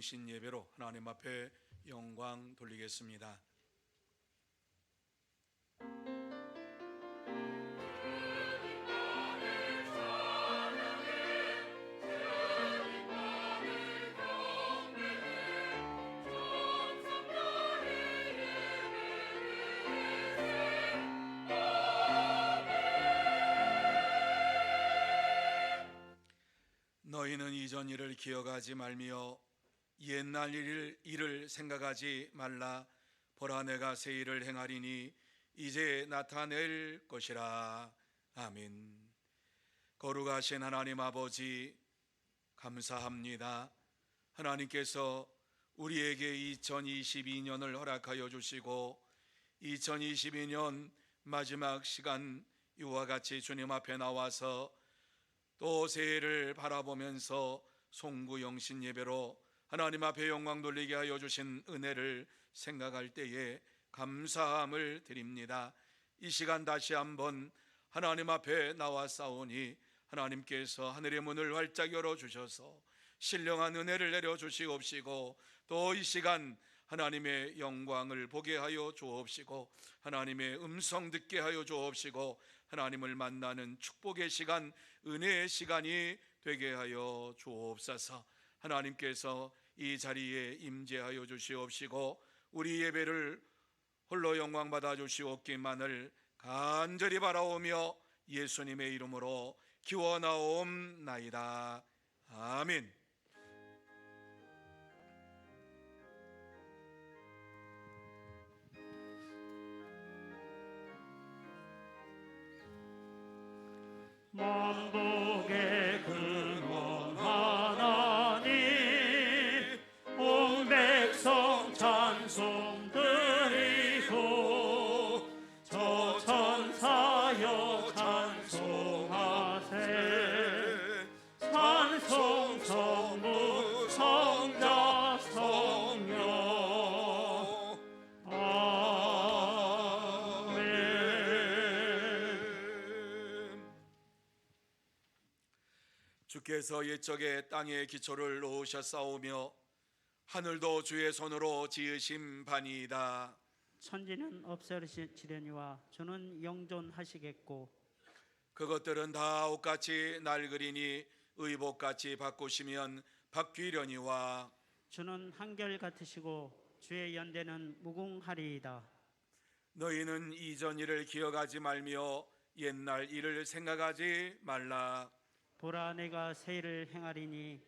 송구영신 예배로 하나님 앞에 영광 돌리겠습니다. 너희는 이전 일을 기억하지 말며 옛날 일을 생각하지 말라. 보라, 내가 새 일을 행하리니 이제 나타낼 것이라. 아멘. 거룩하신 하나님 아버지, 감사합니다. 하나님께서 우리에게 2022년을 허락하여 주시고 2022년 마지막 시간 이와 같이 주님 앞에 나와서 또 새해를 바라보면서 송구영신 예배로 하나님 앞에 영광 돌리게 하여 주신 은혜를 생각할 때에 감사함을 드립니다. 이 시간 다시 한번 하나님 앞에 나와 싸우니 하나님께서 하늘의 문을 활짝 열어주셔서 신령한 은혜를 내려주시옵시고 또 이 시간 하나님의 영광을 보게 하여 주옵시고 하나님의 음성 듣게 하여 주옵시고 하나님을 만나는 축복의 시간, 은혜의 시간이 되게 하여 주옵소서. 하나님께서 이 자리에 임재하여 주시옵시고 우리 예배를 홀로 영광 받아 주시옵기만을 간절히 바라오며 예수님의 이름으로 기원하옵나이다. 아멘. 만복의 근원 하나님, 온 백성 찬송 드리고 저 천사여 찬송하세. 찬송 성부 성자 성령. 주께서 옛적에 땅에 기초를 놓으셨사오며 하늘도 주의 손으로 지으신 바니이다. 천지는 없어지려니와 주는 영존하시겠고 그것들은 다 옷같이 낡으리니 의복같이 바꾸시면 바뀌려니와 주는 한결 같으시고 주의 연대는 무궁하리이다. 너희는 이전 일을 기억하지 말며 옛날 일을 생각하지 말라. 보라, 내가 새 일을 행하리니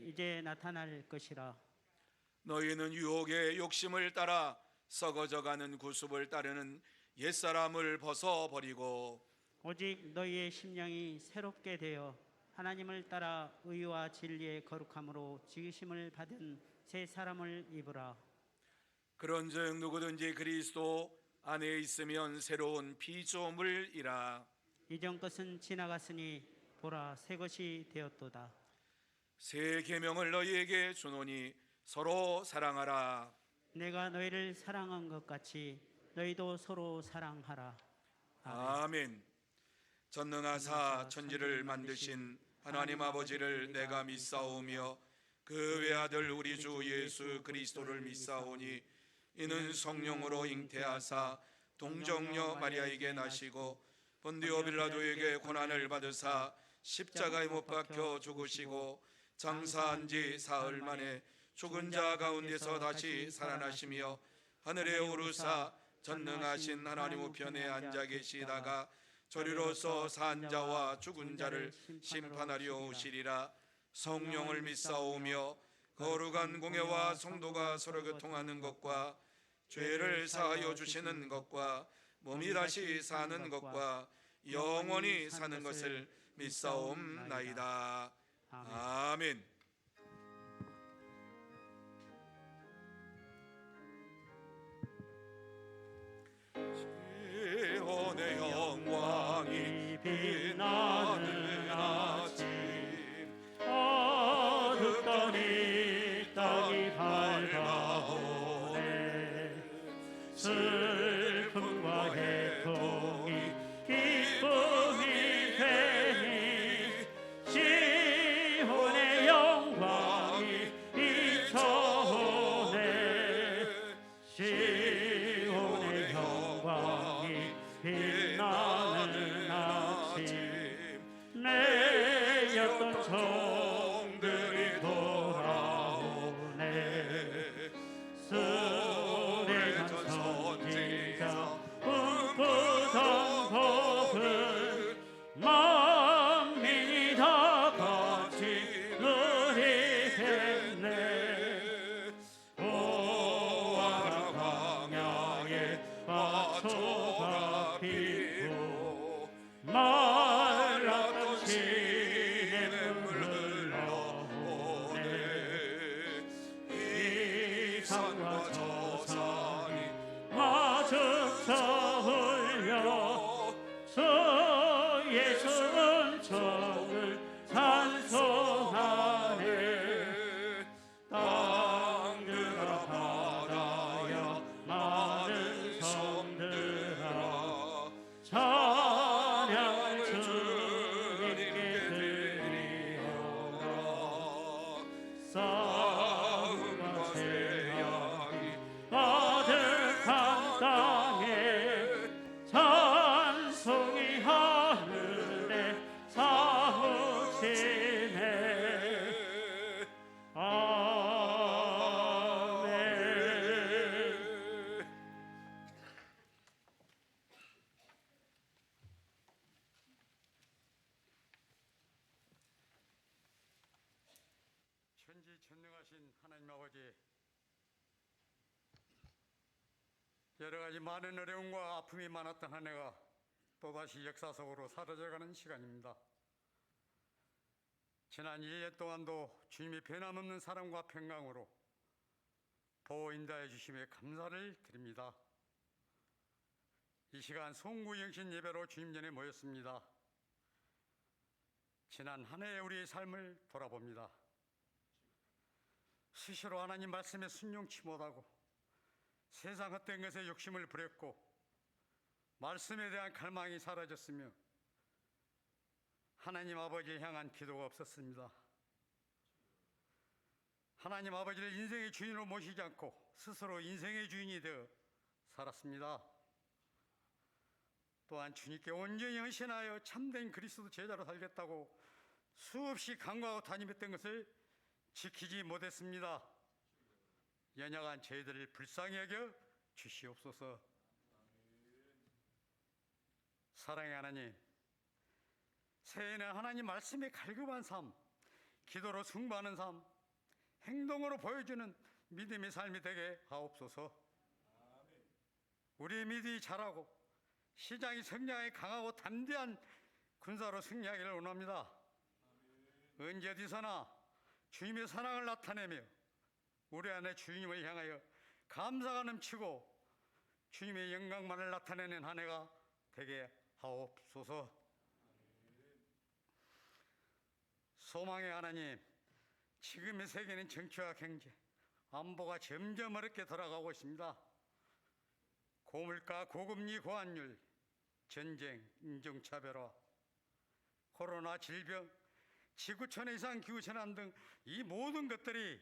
이제 나타날 것이라. 너희는 유혹의 욕심을 따라 썩어져가는 구습을 따르는 옛사람을 벗어버리고 오직 너희의 심령이 새롭게 되어 하나님을 따라 의와 진리의 거룩함으로 지으심을 받은 새 사람을 입으라. 그런즉 누구든지 그리스도 안에 있으면 새로운 피조물이라. 이전 것은 지나갔으니 보라, 새 것이 되었도다. 새 계명을 너희에게 주노니 서로 사랑하라. 내가 너희를 사랑한 것 같이 너희도 서로 사랑하라. 아멘. 전능하사 천지를 만드신 하나님 아버지를 내가 믿사오며 그 외아들 우리 주 예수 그리스도를 믿사오니 이는 성령으로 잉태하사 동정녀 마리아에게 나시고 본디오 빌라도에게 고난을 받으사 십자가에 못 박혀 죽으시고 장사한 지 사흘 만에 죽은 자 가운데서 다시 살아나시며 하늘에 오르사 전능하신 하나님 우편에 앉아 계시다가 저리로서 산 자와 죽은 자를 심판하려 오시리라. 성령을 믿사오며 거룩한 공회와 성도가 서로 교통하는 것과 죄를 사하여 주시는 것과 몸이 다시 사는 것과 영원히 사는 것을 믿사옵나이다. 아멘. 시온의 영광이 빛나는 아침, 어둡던 이 땅이 밝아오네. 슬픔과 해통이 기쁨이 되니 시온의 영광이 산과 저 산이 마주쳐 흘려 저 예수는 저를 찬송하네. 땅들아 바다야 많은 섬들아 찬양을 주님께 드리오라. 싸움과 세양이 가득한 땅에 찬송이 하늘에 사우치네. 아멘. 천지전능하신 하나님 아버지, 여러 가지 많은 어려움과 아픔이 많았던 한 해가 또다시 역사 속으로 사라져가는 시간입니다. 지난 1년 동안도 주님의 변함없는 사랑과 평강으로 보호 인도해 주심에 감사를 드립니다. 이 시간 송구영신 예배로 주님 전에 모였습니다. 지난 한 해의 우리의 삶을 돌아봅니다. 수시로 하나님 말씀에 순종치 못하고 세상 헛된 것에 욕심을 부렸고 말씀에 대한 갈망이 사라졌으며 하나님 아버지를 향한 기도가 없었습니다. 하나님 아버지를 인생의 주인으로 모시지 않고 스스로 인생의 주인이 되어 살았습니다. 또한 주님께 온전히 헌신하여 참된 그리스도 제자로 살겠다고 수없이 강구하고 다짐했던 것을 지키지 못했습니다. 연약한 저희들을 불쌍히 여겨 주시옵소서. 사랑의 하나님, 새해에는 하나님 말씀에 갈급한 삶, 기도로 승부하는 삶, 행동으로 보여주는 믿음의 삶이 되게 하옵소서. 우리의 믿음이 자라고 시장이 성장에 강하고 담대한 군사로 승리하기를 원합니다. 언제 어디서나 주님의 사랑을 나타내며 우리 안에 주님을 향하여 감사가 넘치고 주님의 영광만을 나타내는 한 해가 되게 하옵소서. 소망의 하나님, 지금의 세계는 정치와 경제, 안보가 점점 어렵게 돌아가고 있습니다. 고물가, 고금리, 고환율, 전쟁, 인종차별화, 코로나, 질병, 지구촌 이상 기후천환 등 이 모든 것들이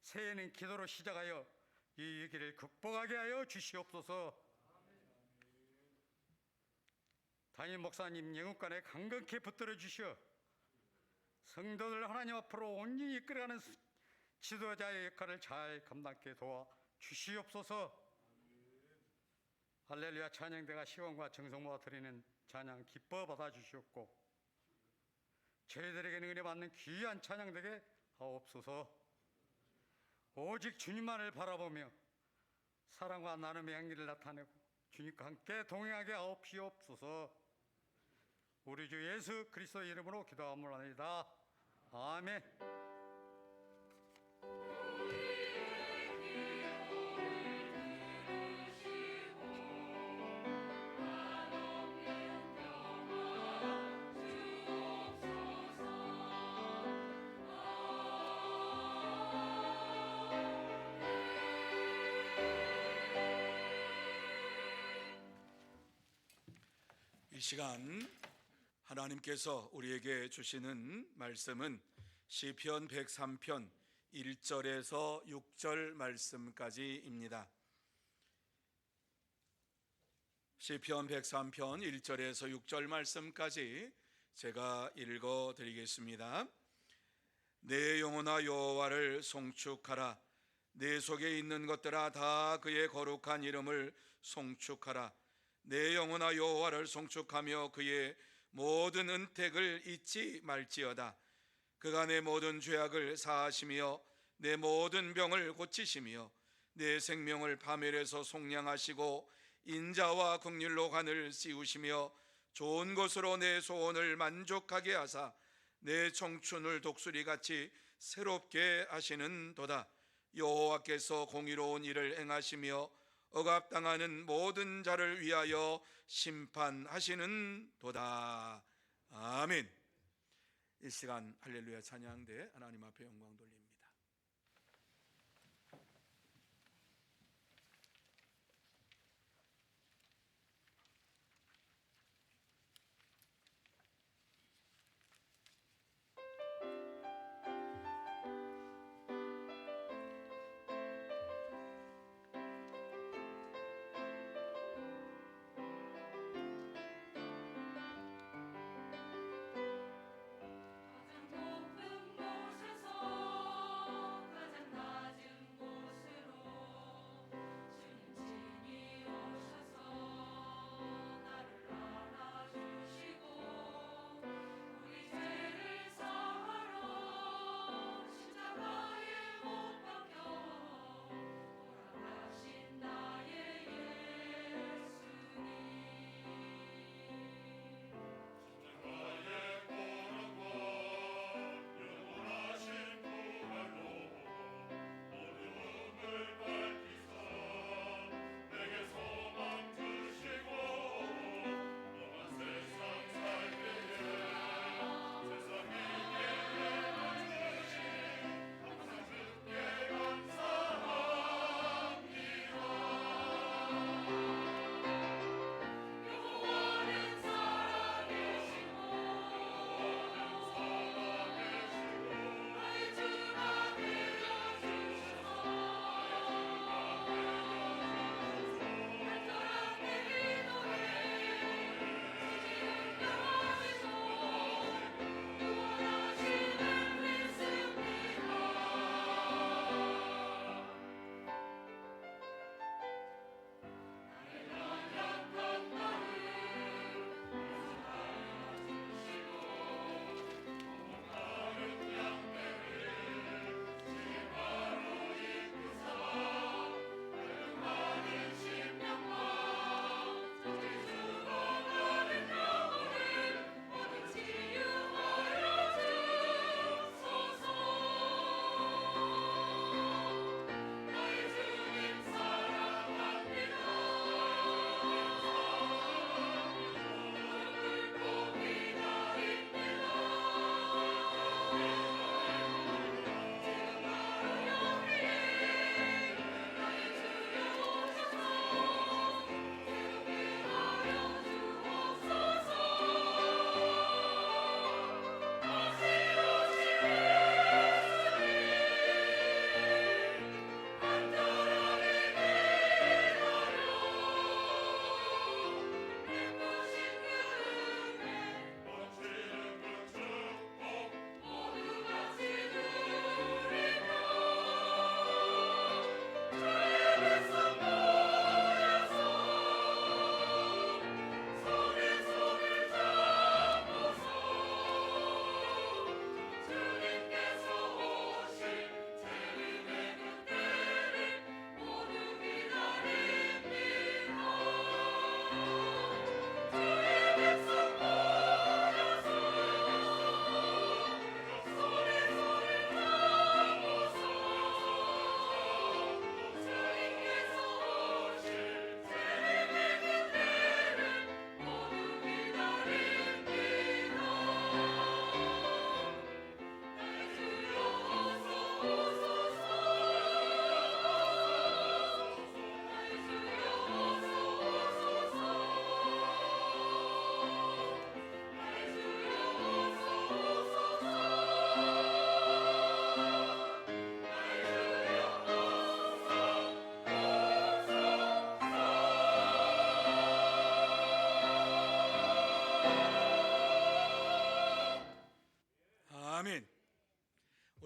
새해에는 기도로 시작하여 이 위기를 극복하게 하여 주시옵소서. 담임 목사님 영육간에 강건케 붙들어 주시어 성도들 하나님 앞으로 온전히 이끌어가는 지도자의 역할을 잘 감당케 도와 주시옵소서. 할렐루야 찬양대가 시간과 정성 모아 드리는 찬양 기뻐 받아 주시옵고 저희들에게는 은혜 받는 귀한 찬양 되게 하옵소서. 오직 주님만을 바라보며 사랑과 나눔의 향기를 나타내고 주님과 함께 동행하게 하옵시옵소서. 우리 주 예수 그리스도 이름으로 기도하옵나이다. 아멘. 이 시간 하나님께서 우리에게 주시는 말씀은 시편 103편 1절에서 6절 말씀까지입니다. 시편 103편 1절에서 6절 말씀까지 제가 읽어 드리겠습니다. 내 영혼아 여호와를 송축하라. 내 속에 있는 것들아 다 그의 거룩한 이름을 송축하라. 내 영혼아 여호와를 송축하며 그의 모든 은택을 잊지 말지어다. 그가 내 모든 죄악을 사하시며 내 모든 병을 고치시며 내 생명을 파멸해서 속량하시고 인자와 긍휼로 관을 씌우시며 좋은 것으로 내 소원을 만족하게 하사 내 청춘을 독수리같이 새롭게 하시는 도다. 여호와께서 공의로운 일을 행하시며 억압당하는 모든 자를 위하여 심판하시는 도다. 아멘. 이 시간 할렐루야 찬양대 하나님 앞에 영광 돌립니다.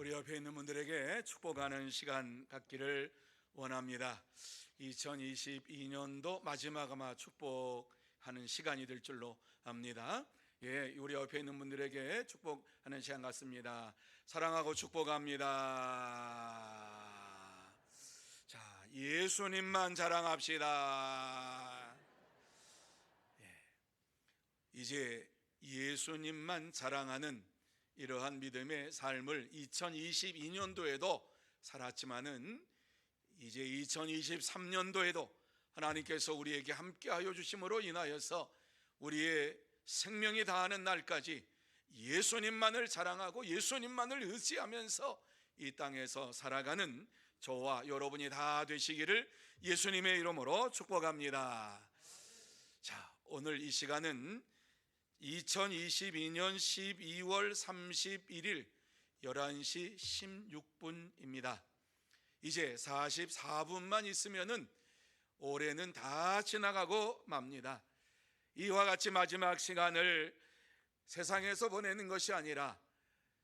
우리 옆에 있는 분들에게 축복하는 시간 갖기를 원합니다. 2022년도 마지막 아마 축복하는 시간이 될 줄로 압니다. 예, 우리 옆에 있는 분들에게 축복하는 시간 같습니다. 사랑하고 축복합니다. 자, 예수님만 자랑합시다. 예, 이제 예수님만 자랑하는 이러한 믿음의 삶을 2022년도에도 살았지만은 이제 2023년도에도 하나님께서 우리에게 함께하여 주심으로 인하여서 우리의 생명이 다하는 날까지 예수님만을 자랑하고 예수님만을 의지하면서 이 땅에서 살아가는 저와 여러분이 다 되시기를 예수님의 이름으로 축복합니다. 자, 오늘 이 시간은 2022년 12월 31일 11시 16분입니다. 이제 44분만 있으면은 올해는 다 지나가고 맙니다. 이와 같이 마지막 시간을 세상에서 보내는 것이 아니라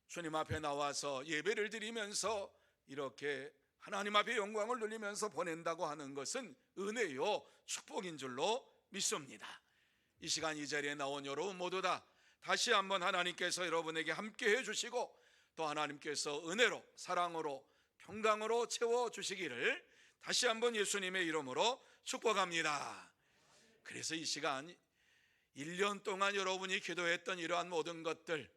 주님 앞에 나와서 예배를 드리면서 이렇게 하나님 앞에 영광을 돌리면서 보낸다고 하는 것은 은혜요 축복인 줄로 믿습니다. 이 시간 이 자리에 나온 여러분 모두 다 다시 한번 하나님께서 여러분에게 함께 해주시고 또 하나님께서 은혜로 사랑으로 평강으로 채워주시기를 다시 한번 예수님의 이름으로 축복합니다. 그래서 이 시간 1년 동안 여러분이 기도했던 이러한 모든 것들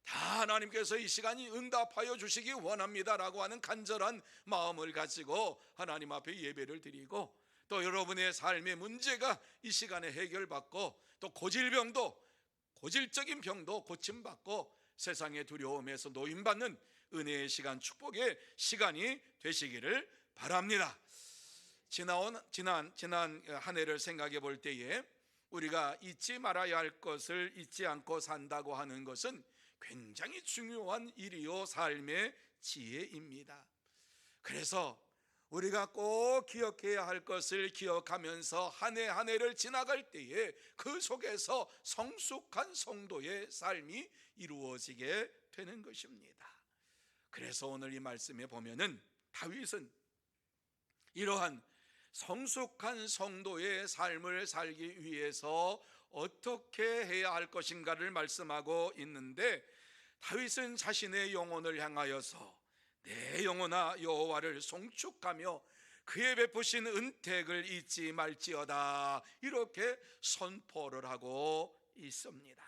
다 하나님께서 이 시간이 응답하여 주시기 원합니다라고 하는 간절한 마음을 가지고 하나님 앞에 예배를 드리고 또 여러분의 삶의 문제가 이 시간에 해결받고 또 고질적인 병도 고침받고 세상의 두려움에서 노임받는 은혜의 시간, 축복의 시간이 되시기를 바랍니다. 지난 한 해를 생각해 볼 때에 우리가 잊지 말아야 할 것을 잊지 않고 산다고 하는 것은 굉장히 중요한 일이요 삶의 지혜입니다. 그래서 우리가 꼭 기억해야 할 것을 기억하면서 한 해 한 해를 지나갈 때에 그 속에서 성숙한 성도의 삶이 이루어지게 되는 것입니다. 그래서 오늘 이 말씀에 보면은 다윗은 이러한 성숙한 성도의 삶을 살기 위해서 어떻게 해야 할 것인가를 말씀하고 있는데 다윗은 자신의 영혼을 향하여서 내 영혼아 여호와를 송축하며 그의 베푸신 은택을 잊지 말지어다 이렇게 선포를 하고 있습니다.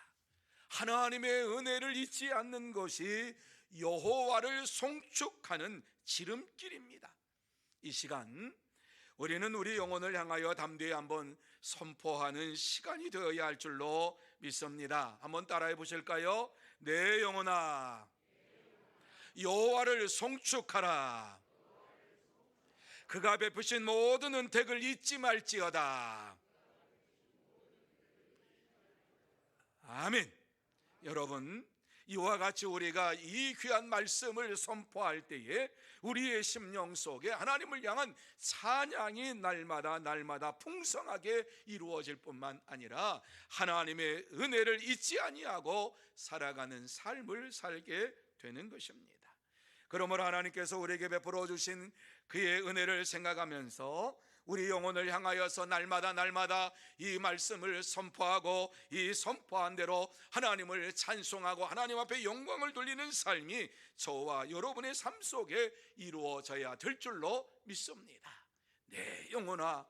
하나님의 은혜를 잊지 않는 것이 여호와를 송축하는 지름길입니다. 이 시간 우리는 우리 영혼을 향하여 담대히 한번 선포하는 시간이 되어야 할 줄로 믿습니다. 한번 따라해 보실까요? 내 영혼아 여호와를 송축하라. 그가 베푸신 모든 은택을 잊지 말지어다. 아멘. 여러분, 이와 같이 우리가 이 귀한 말씀을 선포할 때에 우리의 심령 속에 하나님을 향한 찬양이 날마다 풍성하게 이루어질 뿐만 아니라 하나님의 은혜를 잊지 아니하고 살아가는 삶을 살게 되는 것입니다. 그러므로 하나님께서 우리에게 베풀어 주신 그의 은혜를 생각하면서 우리 영혼을 향하여서 날마다 이 말씀을 선포하고 이 선포한 대로 하나님을 찬송하고 하나님 앞에 영광을 돌리는 삶이 저와 여러분의 삶 속에 이루어져야 될 줄로 믿습니다. 내 영혼아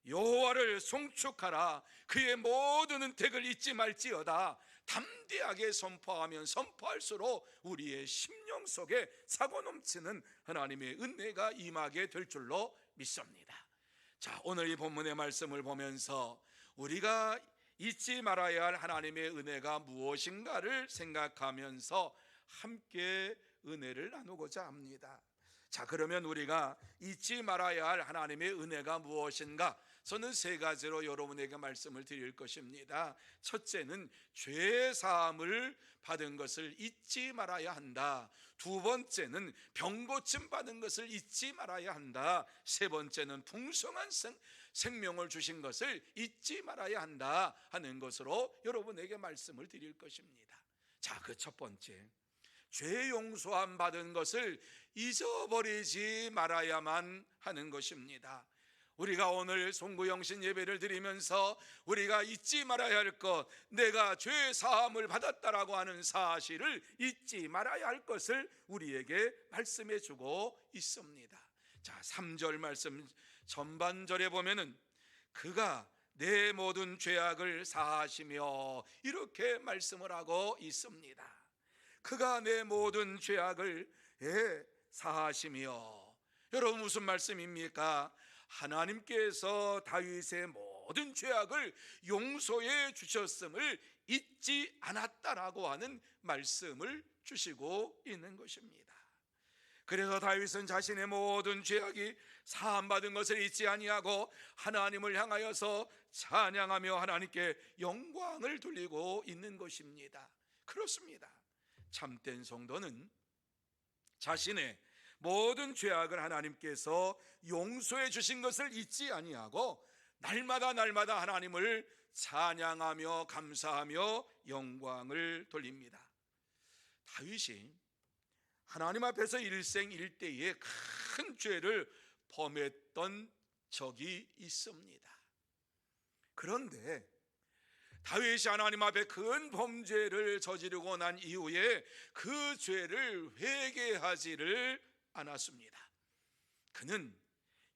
여호와를 송축하라. 그의 모든 은택을 잊지 말지어다. 담대하게 선포하면 선포할수록 우리의 심령 속에 차고 넘치는 하나님의 은혜가 임하게 될 줄로 믿습니다. 자, 오늘 이 본문의 말씀을 보면서 우리가 잊지 말아야 할 하나님의 은혜가 무엇인가를 생각하면서 함께 은혜를 나누고자 합니다. 자, 그러면 우리가 잊지 말아야 할 하나님의 은혜가 무엇인가? 저는 세 가지로 여러분에게 말씀을 드릴 것입니다. 첫째는 죄 사함을 받은 것을 잊지 말아야 한다. 두 번째는 병 고침 받은 것을 잊지 말아야 한다. 세 번째는 풍성한 생명을 주신 것을 잊지 말아야 한다 하는 것으로 여러분에게 말씀을 드릴 것입니다. 자, 그 첫 번째, 죄 용서함 받은 것을 잊어버리지 말아야만 하는 것입니다. 우리가 오늘 송구영신 예배를 드리면서 우리가 잊지 말아야 할 것, 내가 죄 사함을 받았다라고 하는 사실을 잊지 말아야 할 것을 우리에게 말씀해 주고 있습니다. 자, 3절 말씀 전반절에 보면은 그가 내 모든 죄악을 사하시며 이렇게 말씀을 하고 있습니다. 그가 내 모든 죄악을 사하시며. 여러분, 무슨 말씀입니까? 하나님께서 다윗의 모든 죄악을 용서해 주셨음을 잊지 않았다라고 하는 말씀을 주시고 있는 것입니다. 그래서 다윗은 자신의 모든 죄악이 사함받은 것을 잊지 아니하고 하나님을 향하여서 찬양하며 하나님께 영광을 돌리고 있는 것입니다. 그렇습니다. 참된 성도는 자신의 모든 죄악을 하나님께서 용서해 주신 것을 잊지 아니하고 날마다 하나님을 찬양하며 감사하며 영광을 돌립니다. 다윗이 하나님 앞에서 일생일대에 큰 죄를 범했던 적이 있습니다. 그런데 다윗이 하나님 앞에 큰 범죄를 저지르고 난 이후에 그 죄를 회개하지를 않았습니다. 그는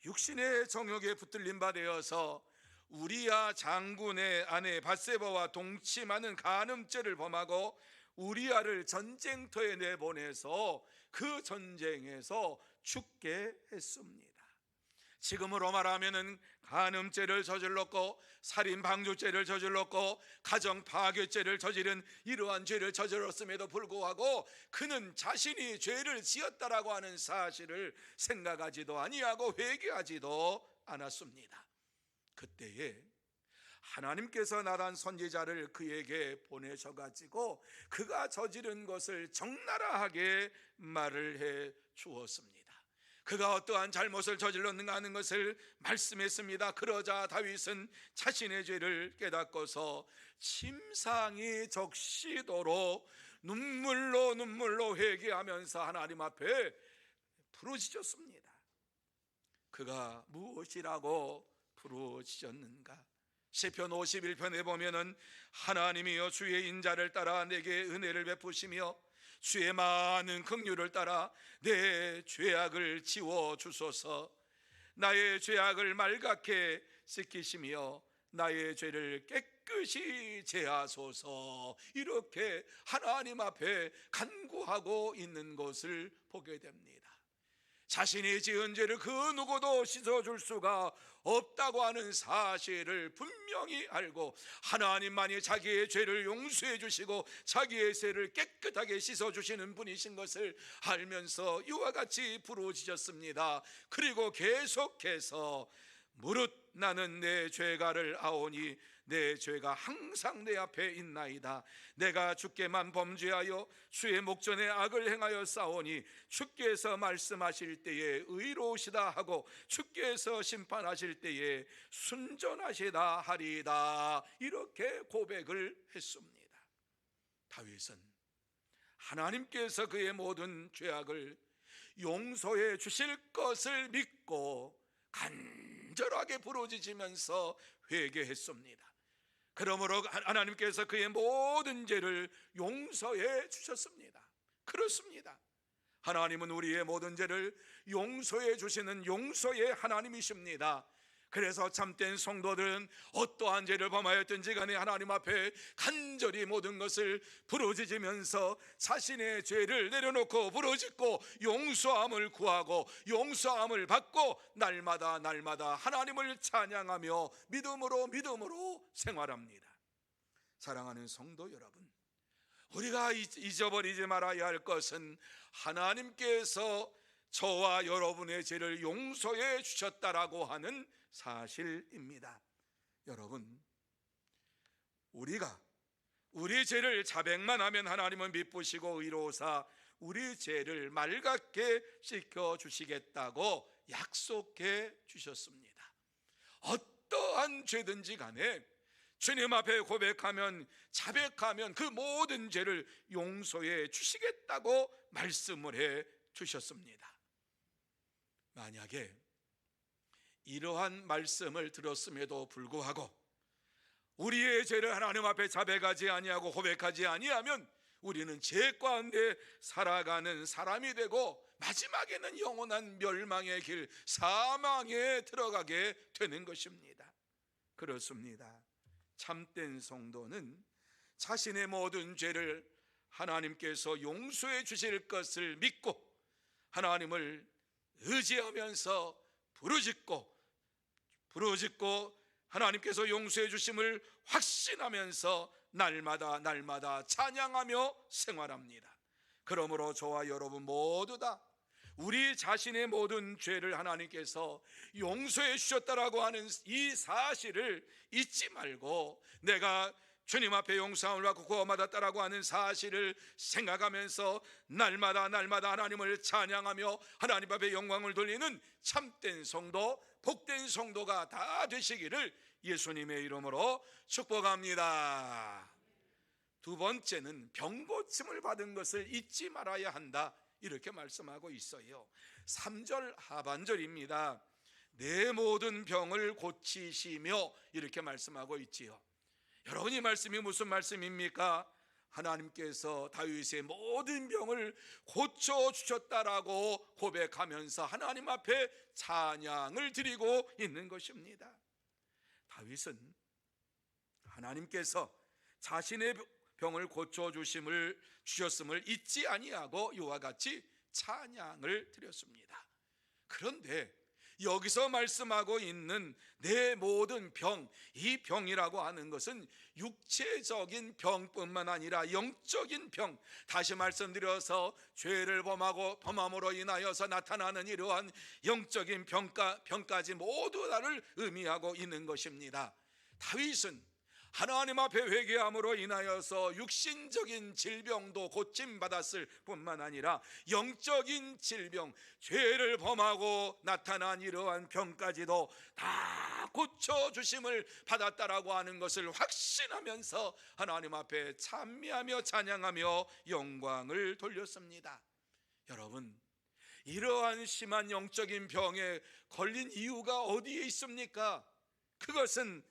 육신의 정욕에 붙들린 바 되어서 우리야 장군의 아내 밧세바와 동침하는 간음죄를 범하고 우리야를 전쟁터에 내보내서 그 전쟁에서 죽게 했습니다. 지금으로 말하면은 간음죄를 저질렀고 살인 방조죄를 저질렀고 가정 파괴죄를 저지른 이러한 죄를 저질렀음에도 불구하고 그는 자신이 죄를 지었다라고 하는 사실을 생각하지도 아니하고 회개하지도 않았습니다. 그때에 하나님께서 나단 선지자를 그에게 보내셔가지고 그가 저지른 것을 적나라하게 말을 해 주었습니다. 그가 어떠한 잘못을 저질렀는가 하는 것을 말씀했습니다. 그러자 다윗은 자신의 죄를 깨닫고서 침상이 적시도록 눈물로 회개하면서 하나님 앞에 부르짖었습니다. 그가 무엇이라고 부르짖었는가? 시편 51편에 보면은 하나님이여 주의 인자를 따라 내게 은혜를 베푸시며 주의 많은 긍휼을 따라 내 죄악을 지워 주소서. 나의 죄악을 말갛게 씻기시며 나의 죄를 깨끗이 제하소서. 이렇게 하나님 앞에 간구하고 있는 것을 보게 됩니다. 자신이 지은 죄를 그 누구도 씻어줄 수가 없다고 하는 사실을 분명히 알고 하나님만이 자기의 죄를 용서해 주시고 자기의 죄를 깨끗하게 씻어주시는 분이신 것을 알면서 이와 같이 부르짖었습니다. 그리고 계속해서 무릇 나는 내 죄가를 아오니 내 죄가 항상 내 앞에 있나이다. 내가 주께만 범죄하여 주의 목전에 악을 행하여 싸우니 주께서 말씀하실 때에 의로우시다 하고 주께서 심판하실 때에 순전하시다 하리이다. 이렇게 고백을 했습니다. 다윗은 하나님께서 그의 모든 죄악을 용서해 주실 것을 믿고 간절하게 부르짖으면서 회개했습니다. 그러므로 하나님께서 그의 모든 죄를 용서해 주셨습니다. 그렇습니다. 하나님은 우리의 모든 죄를 용서해 주시는 용서의 하나님이십니다. 그래서 참된 성도들은 어떠한 죄를 범하였든지 간에 하나님 앞에 간절히 모든 것을 부르짖으면서 자신의 죄를 내려놓고 부르짖고 용서함을 구하고 용서함을 받고 날마다 하나님을 찬양하며 믿음으로 생활합니다. 사랑하는 성도 여러분, 우리가 잊어버리지 말아야 할 것은 하나님께서 저와 여러분의 죄를 용서해 주셨다라고 하는 사실입니다. 여러분, 우리가 우리 죄를 자백만 하면 하나님은 미쁘시고 의로우사 우리 죄를 말갛게 씻겨 주시겠다고 약속해 주셨습니다. 어떠한 죄든지 간에 주님 앞에 고백하면 자백하면 그 모든 죄를 용서해 주시겠다고 말씀을 해 주셨습니다. 만약에 이러한 말씀을 들었음에도 불구하고 우리의 죄를 하나님 앞에 자백하지 아니하고 고백하지 아니하면 우리는 죄 가운데 살아가는 사람이 되고 마지막에는 영원한 멸망의 길, 사망에 들어가게 되는 것입니다. 그렇습니다. 참된 성도는 자신의 모든 죄를 하나님께서 용서해 주실 것을 믿고 하나님을 의지하면서 부르짖고 하나님께서 용서해 주심을 확신하면서 날마다 찬양하며 생활합니다. 그러므로 저와 여러분 모두 다 우리 자신의 모든 죄를 하나님께서 용서해 주셨다라고 하는 이 사실을 잊지 말고, 내가 주님 앞에 용서함을 받고 구원받았다라고 하는 사실을 생각하면서 날마다 하나님을 찬양하며 하나님 앞에 영광을 돌리는 참된 성도, 복된 성도가 다 되시기를 예수님의 이름으로 축복합니다. 두 번째는 병 고침을 받은 것을 잊지 말아야 한다, 이렇게 말씀하고 있어요. 3절 하반절입니다. 내 모든 병을 고치시며, 이렇게 말씀하고 있지요. 여러분, 이 말씀이 무슨 말씀입니까? 하나님께서 다윗의 모든 병을 고쳐주셨다라고 고백하면서 하나님 앞에 찬양을 드리고 있는 것입니다. 다윗은 하나님께서 자신의 병을 고쳐주셨음을 잊지 아니하고 이와 같이 찬양을 드렸습니다. 그런데 여기서 말씀하고 있는 내 모든 병, 이 병이라고 하는 것은 육체적인 병뿐만 아니라 영적인 병, 다시 말씀드려서 죄를 범함으로 인하여서 나타나는 이러한 영적인 병까지 모두 다를 의미하고 있는 것입니다. 다윗은 하나님 앞에 회개함으로 인하여서 육신적인 질병도 고침받았을 뿐만 아니라 영적인 질병, 죄를 범하고 나타난 이러한 병까지도 다 고쳐주심을 받았다라고 하는 것을 확신하면서 하나님 앞에 찬미하며 찬양하며 영광을 돌렸습니다. 여러분, 이러한 심한 영적인 병에 걸린 이유가 어디에 있습니까? 그것은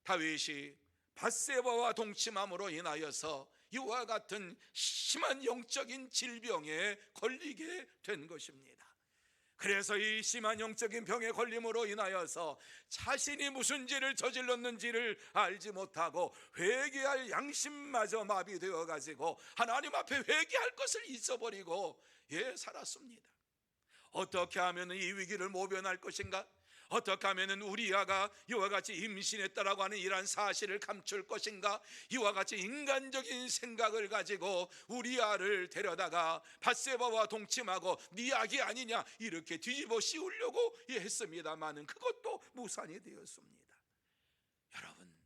다윗이 밧세바와 동침함으로 인하여서 이와 같은 심한 영적인 질병에 걸리게 된 것입니다. 그래서 이 심한 영적인 병에 걸림으로 인하여서 자신이 무슨 죄를 저질렀는지를 알지 못하고 회개할 양심마저 마비되어 가지고 하나님 앞에 회개할 것을 잊어버리고 살았습니다. 어떻게 하면 이 위기를 모면할 것인가? 어떻게 하면 우리아가 이와 같이 임신했다라고 하는 이러한 사실을 감출 것인가? 이와 같이 인간적인 생각을 가지고 우리아를 데려다가 밧세바와 동침하고 네 악이 아니냐 이렇게 뒤집어 씌우려고 했습니다마는 그것도 무산이 되었습니다. 여러분,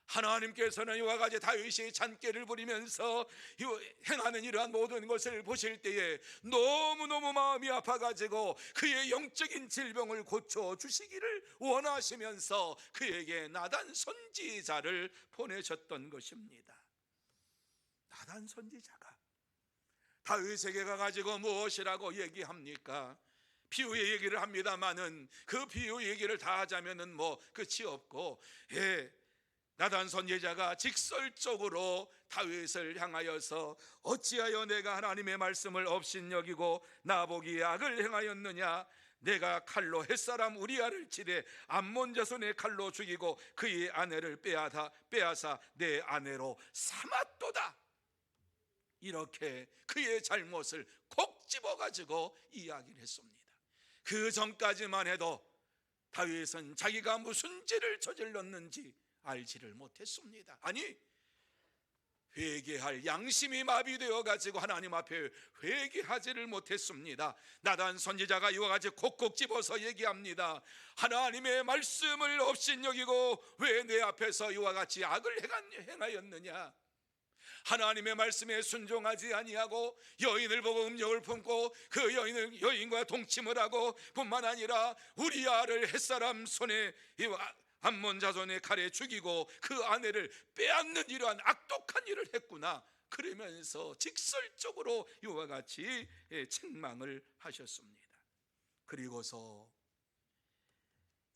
하나님께서는 이와 같이 다윗이 잔꾀를 부리면서 행하는 이러한 모든 것을 보실 때에 너무너무 마음이 아파가지고 그의 영적인 질병을 고쳐주시기를 원하시면서 그에게 나단 선지자를 보내셨던 것입니다. 나단 선지자가 다윗에게 가가지고 무엇이라고 얘기합니까? 비유의 얘기를 합니다마는 그 비유 얘기를 다 하자면은 뭐 끝이 없고, 나단 선지자가 직설적으로 다윗을 향하여서 어찌하여 내가 하나님의 말씀을 업신여기고 나보기에 악을 행하였느냐? 내가 칼로 햇사람 우리아를 치되 암몬 자손의 칼로 죽이고 그의 아내를 빼앗아 내 아내로 삼았도다. 이렇게 그의 잘못을 콕 집어가지고 이야기를 했습니다. 그 전까지만 해도 다윗은 자기가 무슨 죄를 저질렀는지 알지를 못했습니다. 아니, 회개할 양심이 마비되어 가지고 하나님 앞에 회개하지를 못했습니다. 나단 선지자가 이와 같이 콕콕 집어서 얘기합니다. 하나님의 말씀을 업신여기고 왜 내 앞에서 이와 같이 악을 행하였느냐? 하나님의 말씀에 순종하지 아니하고 여인을 보고 음욕을 품고 그 여인과 동침을 하고 뿐만 아니라 우리아를 햇사람 손에 암몬 자손의 칼에 죽이고 그 아내를 빼앗는 이러한 악독한 일을 했구나. 그러면서 직설적으로 이와 같이 책망을 하셨습니다. 그리고서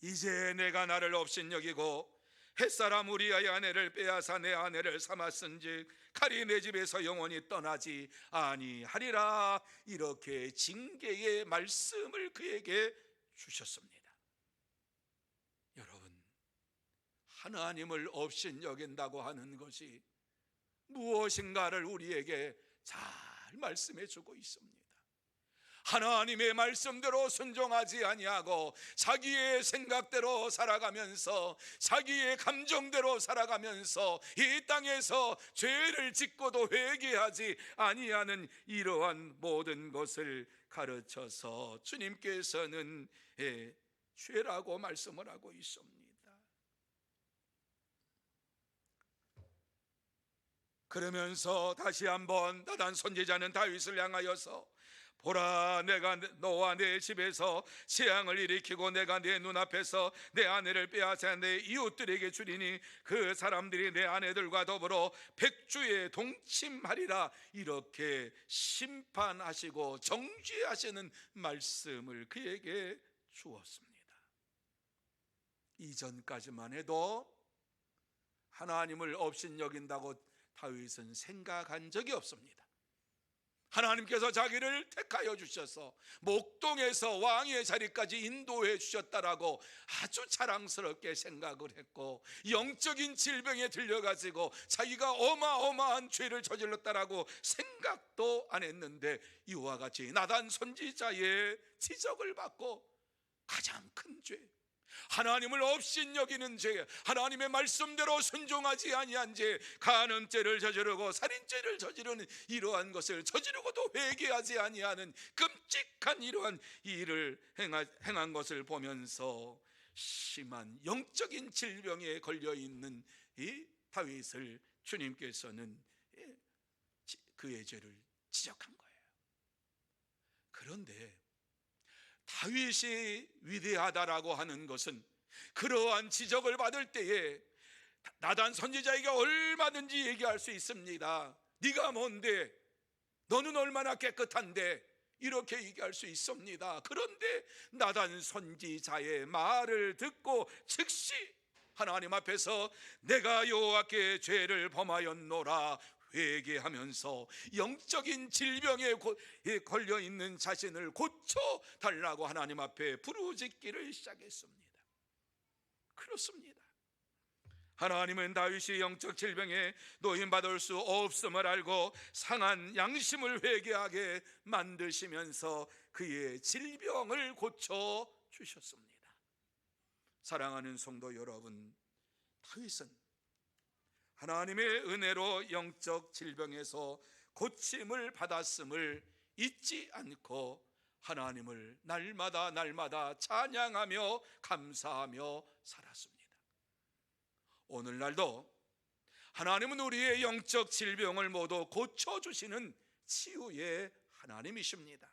이제 내가 나를 업신여기고 햇사람 우리아의 아내를 빼앗아 내 아내를 삼았은즉 칼이 내 집에서 영원히 떠나지 아니하리라. 이렇게 징계의 말씀을 그에게 주셨습니다. 여러분, 하나님을 업신여긴다고 하는 것이 무엇인가를 우리에게 잘 말씀해 주고 있습니다. 하나님의 말씀대로 순종하지 아니하고 자기의 생각대로 살아가면서 자기의 감정대로 살아가면서 이 땅에서 죄를 짓고도 회개하지 아니하는 이러한 모든 것을 가르쳐서 주님께서는 죄라고 말씀을 하고 있습니다. 그러면서 다시 한번 나단 선지자는 다윗을 향하여서 보라, 내가 너와 내 집에서 재앙을 일으키고 내가 내 눈앞에서 내 아내를 빼앗아 내 이웃들에게 주리니 그 사람들이 내 아내들과 더불어 백주에 동침하리라, 이렇게 심판하시고 정죄하시는 말씀을 그에게 주었습니다. 이전까지만 해도 하나님을 업신여긴다고 다윗은 생각한 적이 없습니다. 하나님께서 자기를 택하여 주셔서 목동에서 왕의 자리까지 인도해 주셨다라고 아주 자랑스럽게 생각을 했고, 영적인 질병에 들려가지고 자기가 어마어마한 죄를 저질렀다라고 생각도 안 했는데, 이와 같이 나단 선지자의 지적을 받고 가장 큰 죄, 하나님을 업신여기는 죄, 하나님의 말씀대로 순종하지 아니한 죄, 간음죄를 저지르고 살인죄를 저지르는 이러한 것을 저지르고도 회개하지 아니하는 끔찍한 이러한 일을 행한 것을 보면서 심한 영적인 질병에 걸려있는 이 다윗을 주님께서는 그의 죄를 지적한 거예요. 그런데 다윗이 위대하다라고 하는 것은 그러한 지적을 받을 때에 나단 선지자에게 얼마든지 얘기할 수 있습니다. 네가 뭔데, 너는 얼마나 깨끗한데, 이렇게 얘기할 수 있습니다. 그런데 나단 선지자의 말을 듣고 즉시 하나님 앞에서 내가 여호와께 죄를 범하였노라 회개하면서 영적인 질병에 걸려있는 자신을 고쳐달라고 하나님 앞에 부르짖기를 시작했습니다. 그렇습니다. 하나님은 다윗이 영적 질병에 노인받을 수 없음을 알고 상한 양심을 회개하게 만드시면서 그의 질병을 고쳐주셨습니다. 사랑하는 성도 여러분, 다윗은 하나님의 은혜로 영적 질병에서 고침을 받았음을 잊지 않고 하나님을 날마다 찬양하며 감사하며 살았습니다. 오늘날도 하나님은 우리의 영적 질병을 모두 고쳐주시는 치유의 하나님이십니다.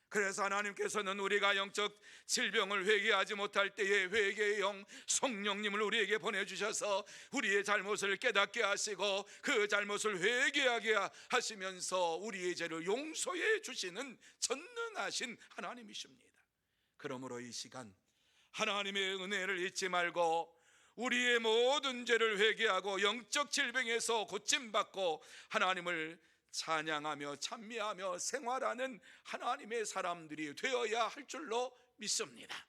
그래서 하나님께서는 우리가 영적 질병을 회개하지 못할 때에 회개의 영 성령님을 우리에게 보내주셔서 우리의 잘못을 깨닫게 하시고 그 잘못을 회개하게 하시면서 우리의 죄를 용서해 주시는 전능하신 하나님이십니다. 그러므로 이 시간 하나님의 은혜를 잊지 말고 우리의 모든 죄를 회개하고 영적 질병에서 고침받고 하나님을 찬양하며 찬미하며 생활하는 하나님의 사람들이 되어야 할 줄로 믿습니다.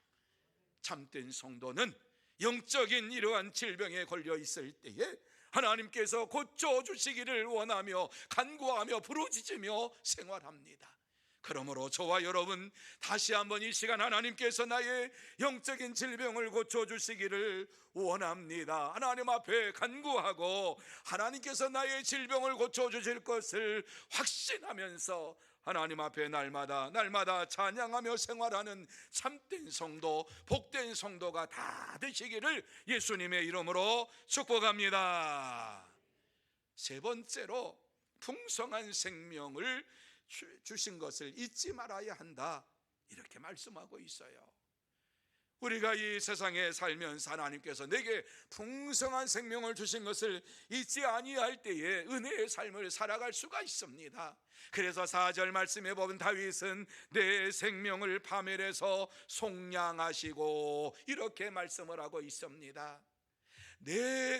참된 성도는 영적인 이러한 질병에 걸려 있을 때에 하나님께서 고쳐주시기를 원하며 간구하며 부르짖으며 생활합니다. 그러므로 저와 여러분 다시 한번 이 시간 하나님께서 나의 영적인 질병을 고쳐주시기를 원합니다. 하나님 앞에 간구하고 하나님께서 나의 질병을 고쳐주실 것을 확신하면서 하나님 앞에 날마다 찬양하며 생활하는 참된 성도, 복된 성도가 다 되시기를 예수님의 이름으로 축복합니다. 세 번째로 풍성한 생명을 주신 것을 잊지 말아야 한다, 이렇게 말씀하고 있어요. 우리가 이 세상에 살면서 하나님께서 내게 풍성한 생명을 주신 것을 잊지 아니할 때에 은혜의 삶을 살아갈 수가 있습니다. 그래서 4절 말씀에 보면 다윗은 내 생명을 파멸해서 속량하시고 이렇게 말씀을 하고 있습니다.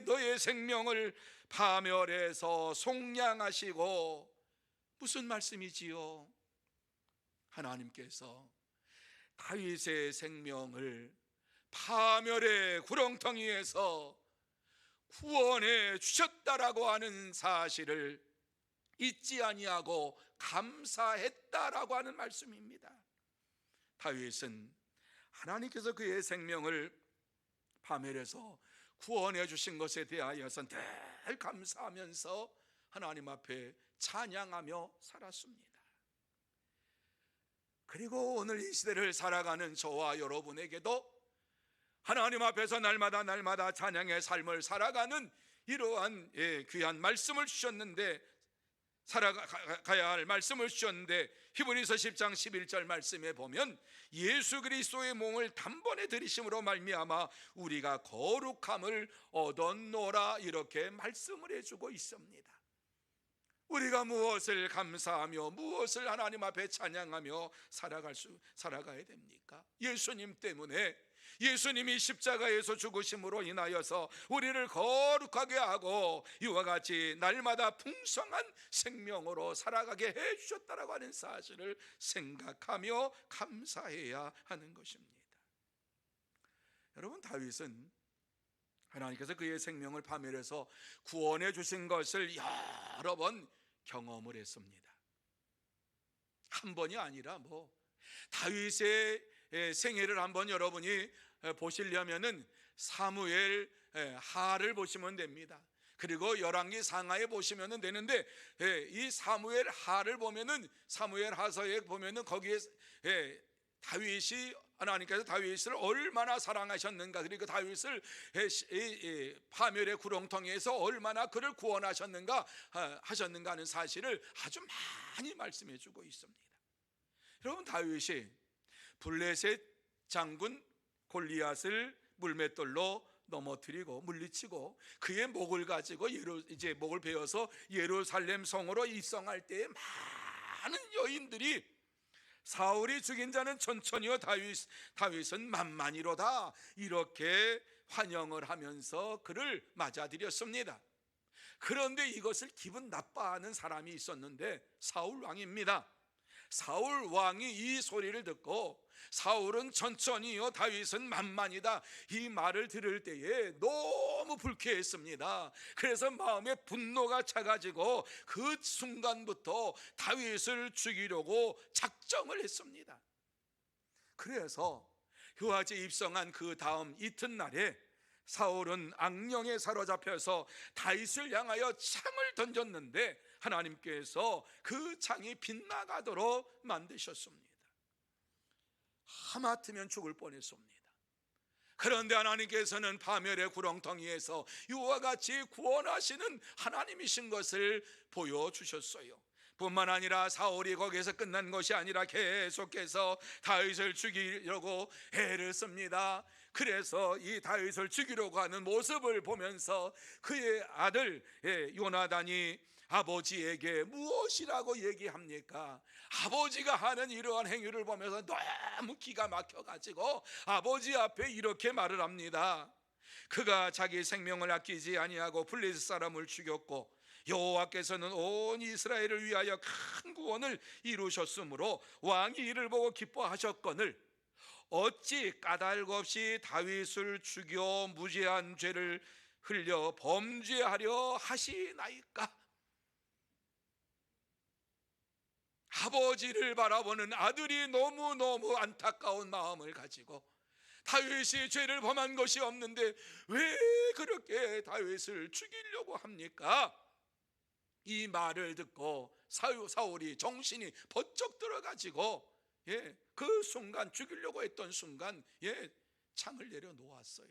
너의 생명을 파멸해서 속량하시고, 무슨 말씀이지요? 하나님께서 다윗의 생명을 파멸의 구렁텅이에서 구원해 주셨다라고 하는 사실을 잊지 아니하고 감사했다라고 하는 말씀입니다. 다윗은 하나님께서 그의 생명을 파멸해서 구원해 주신 것에 대하여서 늘 감사하면서 하나님 앞에 찬양하며 살았습니다. 그리고 오늘 이 시대를 살아가는 저와 여러분에게도 하나님 앞에서 날마다 찬양의 삶을 살아가는 이러한 귀한 말씀을 주셨는데, 살아가야 할 말씀을 주셨는데, 히브리서 10장 11절 말씀에 보면 예수 그리스도의 몸을 단번에 들이심으로 말미암아 우리가 거룩함을 얻었노라, 이렇게 말씀을 해주고 있습니다. 우리가 무엇을 감사하며 무엇을 하나님 앞에 찬양하며 살아가야 됩니까? 예수님 때문에, 예수님이 십자가에서 죽으심으로 인하여서 우리를 거룩하게 하고 이와 같이 날마다 풍성한 생명으로 살아가게 해주셨다라고 하는 사실을 생각하며 감사해야 하는 것입니다. 여러분, 다윗은 하나님께서 그의 생명을 파멸해서 구원해 주신 것을 여러 번 경험을 했습니다. 한 번이 아니라 다윗의 생애를 한번 여러분이 보시려면은 사무엘 하를 보시면 됩니다. 그리고 열왕기 상하에 보시면 되는데, 이 사무엘 하를 보면은, 사무엘 하서에 보면은 거기에 다윗이, 하나님께서 다윗을 얼마나 사랑하셨는가, 그리고 다윗을 파멸의 구렁텅이에서 얼마나 그를 구원하셨는가 하는 사실을 아주 많이 말씀해 주고 있습니다. 여러분, 다윗이 블레셋 장군 골리앗을 물맷돌로 넘어뜨리고 물리치고 그의 목을 가지고 이제 목을 베어서 예루살렘 성으로 입성할 때에 많은 여인들이 사울이 죽인 자는 천천히요 다윗은 만만히로다, 이렇게 환영을 하면서 그를 맞아들였습니다. 그런데 이것을 기분 나빠하는 사람이 있었는데 사울 왕입니다. 사울 왕이 이 소리를 듣고, 사울은 천천히요 다윗은 만만이다, 이 말을 들을 때에 너무 불쾌했습니다. 그래서 마음에 분노가 차가지고 그 순간부터 다윗을 죽이려고 작정을 했습니다. 그래서 그와같이 입성한 그 다음 이튿날에 사울은 악령에 사로잡혀서 다윗을 향하여 창을 던졌는데 하나님께서 그 창이 빗나가도록 만드셨습니다. 하마터면 죽을 뻔했습니다. 그런데 하나님께서는 파멸의 구렁텅이에서 이와 같이 구원하시는 하나님이신 것을 보여주셨어요. 뿐만 아니라 사울이 거기에서 끝난 것이 아니라 계속해서 다윗을 죽이려고 애를 씁니다. 그래서 이 다윗을 죽이려고 하는 모습을 보면서 그의 아들 요나단이 아버지에게 무엇이라고 얘기합니까? 아버지가 하는 이러한 행위를 보면서 너무 기가 막혀가지고 아버지 앞에 이렇게 말을 합니다. 그가 자기 생명을 아끼지 아니하고 블레셋 사람을 죽였고 여호와께서는 온 이스라엘을 위하여 큰 구원을 이루셨으므로 왕이 이를 보고 기뻐하셨거늘 어찌 까닭 없이 다윗을 죽여 무죄한 죄를 흘려 범죄하려 하시나이까? 아버지를 바라보는 아들이 너무너무 안타까운 마음을 가지고 다윗이 죄를 범한 것이 없는데 왜 그렇게 다윗을 죽이려고 합니까? 이 말을 듣고 사울이 정신이 번쩍 들어가지고 그 순간, 죽이려고 했던 순간 창을 내려놓았어요.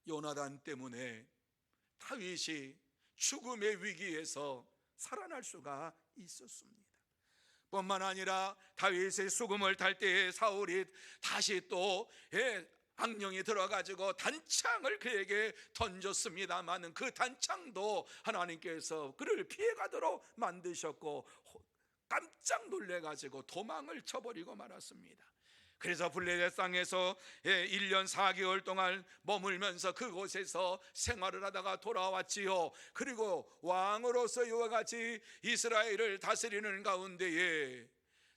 요나단 때문에 다윗이 죽음의 위기에서 살아날 수가 있었습니다. 뿐만 아니라 다윗의 수금을 탈 때에 사울이 다시 또 악령이 들어가지고 단창을 그에게 던졌습니다마는 그 단창도 하나님께서 그를 피해가도록 만드셨고 깜짝 놀래가지고 도망을 쳐버리고 말았습니다. 그래서 블레셋 땅에서 1년 4개월 동안 머물면서 그곳에서 생활을 하다가 돌아왔지요. 그리고 왕으로서 이와 같이 이스라엘을 다스리는 가운데에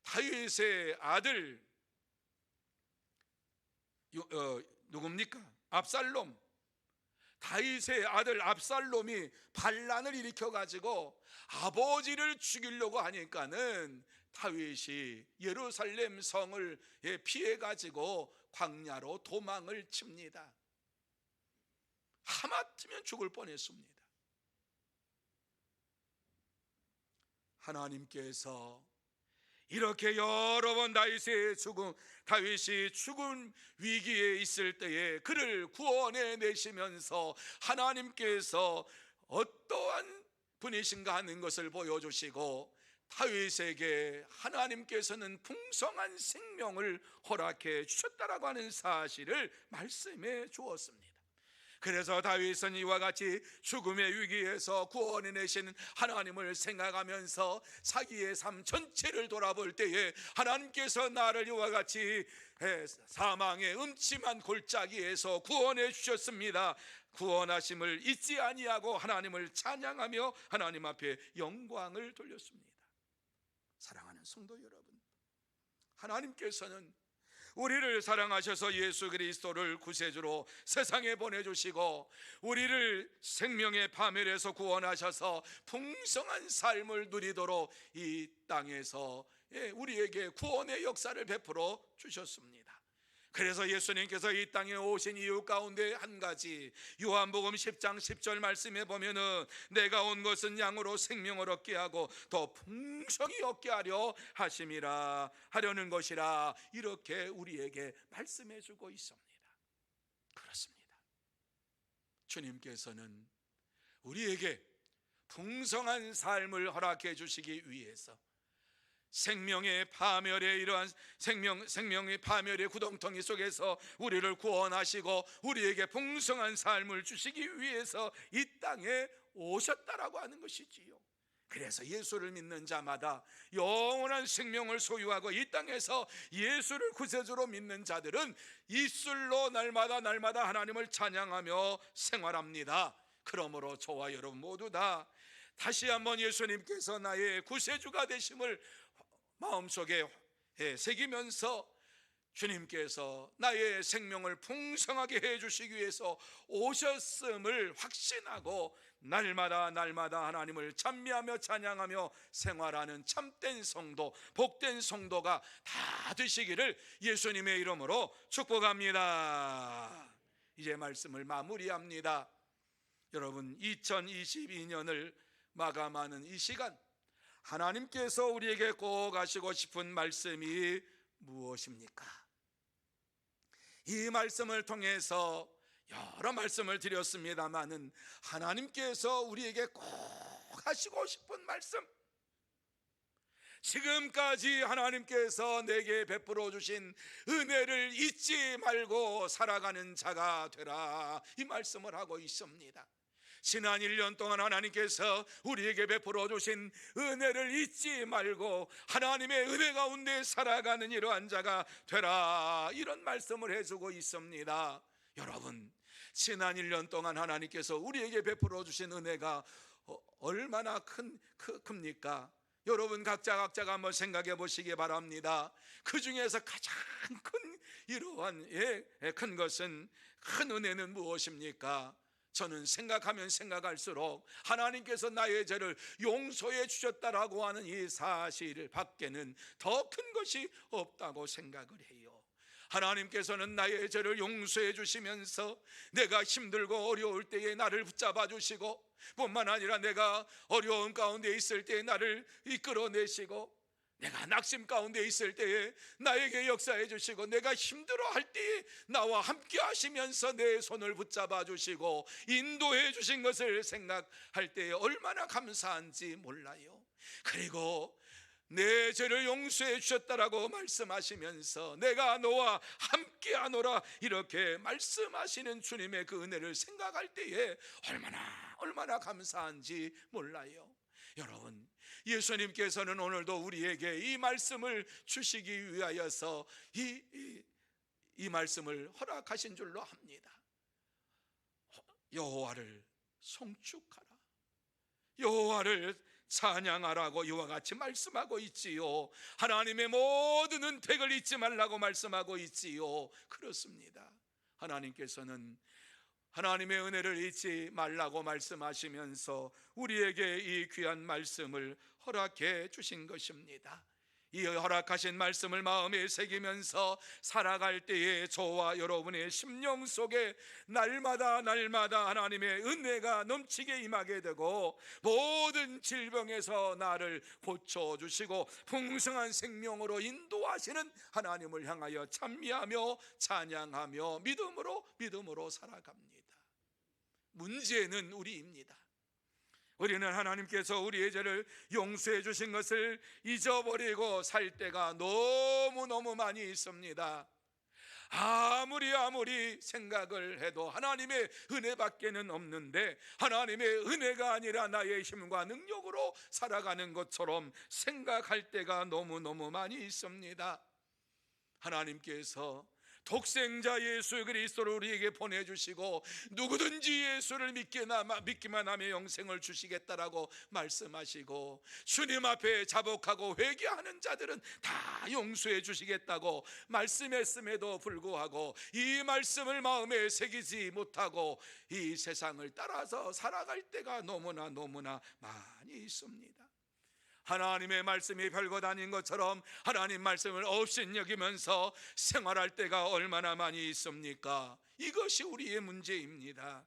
다윗의 아들 누굽니까? 압살롬, 다윗의 아들 압살롬이 반란을 일으켜 가지고 아버지를 죽이려고 하니까는 다윗이 예루살렘 성을 피해 가지고 광야로 도망을 칩니다. 하마터면 죽을 뻔했습니다. 하나님께서 이렇게 여러 번 다윗이 죽은 위기에 있을 때에 그를 구원해 내시면서 하나님께서 어떠한 분이신가 하는 것을 보여주시고, 다윗에게 하나님께서는 풍성한 생명을 허락해 주셨다라고 하는 사실을 말씀해 주었습니다. 그래서 다윗은 이와 같이 죽음의 위기에서 구원해 내신 하나님을 생각하면서 자기의 삶 전체를 돌아볼 때에 하나님께서 나를 이와 같이 사망의 음침한 골짜기에서 구원해 주셨습니다. 구원하심을 잊지 아니하고 하나님을 찬양하며 하나님 앞에 영광을 돌렸습니다. 사랑하는 성도 여러분, 하나님께서는 우리를 사랑하셔서 예수 그리스도를 구세주로 세상에 보내주시고 우리를 생명의 파멸에서 구원하셔서 풍성한 삶을 누리도록 이 땅에서 우리에게 구원의 역사를 베풀어 주셨습니다. 그래서 예수님께서 이 땅에 오신 이유 가운데 한 가지, 요한복음 10장 10절 말씀에 보면은 내가 온 것은 양으로 생명을 얻게 하고 더 풍성히 얻게 하려 하려는 것이라, 이렇게 우리에게 말씀해 주고 있습니다. 그렇습니다. 주님께서는 우리에게 풍성한 삶을 허락해 주시기 위해서 생명의 파멸의 이러한 생명의 파멸의 구덩텅이 속에서 우리를 구원하시고 우리에게 풍성한 삶을 주시기 위해서 이 땅에 오셨다라고 하는 것이지요. 그래서 예수를 믿는 자마다 영원한 생명을 소유하고 이 땅에서 예수를 구세주로 믿는 자들은 입술로 날마다 하나님을 찬양하며 생활합니다. 그러므로 저와 여러분 모두 다 다시 한번 예수님께서 나의 구세주가 되심을 마음속에 새기면서 주님께서 나의 생명을 풍성하게 해주시기 위해서 오셨음을 확신하고 날마다 하나님을 찬미하며 찬양하며 생활하는 참된 성도, 복된 성도가 다 되시기를 예수님의 이름으로 축복합니다. 이제 말씀을 마무리합니다. 여러분, 2022년을 마감하는 이 시간, 하나님께서 우리에게 꼭 하시고 싶은 말씀이 무엇입니까? 이 말씀을 통해서 여러 말씀을 드렸습니다마는 하나님께서 우리에게 꼭 하시고 싶은 말씀, 지금까지 하나님께서 내게 베풀어 주신 은혜를 잊지 말고 살아가는 자가 되라, 이 말씀을 하고 있습니다. 지난 1년 동안 하나님께서 우리에게 베풀어 주신 은혜를 잊지 말고 하나님의 은혜 가운데 살아가는 이러한 자가 되라, 이런 말씀을 해주고 있습니다. 여러분, 지난 1년 동안 하나님께서 우리에게 베풀어 주신 은혜가 얼마나 큽니까? 여러분 각자가 한번 생각해 보시기 바랍니다. 그 중에서 가장 큰 이러한 큰 것은, 큰 은혜는 무엇입니까? 저는 생각하면 생각할수록 하나님께서 나의 죄를 용서해 주셨다라고 하는 이 사실 밖에는 더 큰 것이 없다고 생각을 해요. 하나님께서는 나의 죄를 용서해 주시면서 내가 힘들고 어려울 때에 나를 붙잡아 주시고, 뿐만 아니라 내가 어려움 가운데 있을 때에 나를 이끌어내시고, 내가 낙심 가운데 있을 때에 나에게 역사해 주시고, 내가 힘들어할 때에 나와 함께 하시면서 내 손을 붙잡아 주시고 인도해 주신 것을 생각할 때에 얼마나 감사한지 몰라요. 그리고 내 죄를 용서해 주셨다라고 말씀하시면서 내가 너와 함께하노라, 이렇게 말씀하시는 주님의 그 은혜를 생각할 때에 얼마나 감사한지 몰라요. 여러분, 예수님께서는 오늘도 우리에게 이 말씀을 주시기 위하여서 이 말씀을 허락하신 줄로 합니다. 여호와를 송축하라, 여호와를 찬양하라고 이와 같이 말씀하고 있지요. 하나님의 모든 은택을 잊지 말라고 말씀하고 있지요. 그렇습니다. 하나님께서는 하나님의 은혜를 잊지 말라고 말씀하시면서 우리에게 이 귀한 말씀을 허락해 주신 것입니다. 이 허락하신 말씀을 마음에 새기면서 살아갈 때에 저와 여러분의 심령 속에 날마다 하나님의 은혜가 넘치게 임하게 되고 모든 질병에서 나를 고쳐주시고 풍성한 생명으로 인도하시는 하나님을 향하여 찬미하며 찬양하며 믿음으로 살아갑니다. 문제는 우리입니다. 우리는 하나님께서 우리의 죄를 용서해 주신 것을 잊어버리고 살 때가 너무 많이 있습니다. 아무리 생각을 해도 하나님의 은혜밖에는 없는데 하나님의 은혜가 아니라 나의 힘과 능력으로 살아가는 것처럼 생각할 때가 너무 많이 있습니다. 하나님께서 독생자 예수 그리스도를 우리에게 보내주시고 누구든지 예수를 믿기만 하며 영생을 주시겠다라고 말씀하시고 주님 앞에 자복하고 회개하는 자들은 다 용서해 주시겠다고 말씀했음에도 불구하고 이 말씀을 마음에 새기지 못하고 이 세상을 따라서 살아갈 때가 너무나 많이 있습니다. 하나님의 말씀이 별것 아닌 것처럼 하나님 말씀을 업신여기면서 생활할 때가 얼마나 많이 있습니까? 이것이 우리의 문제입니다.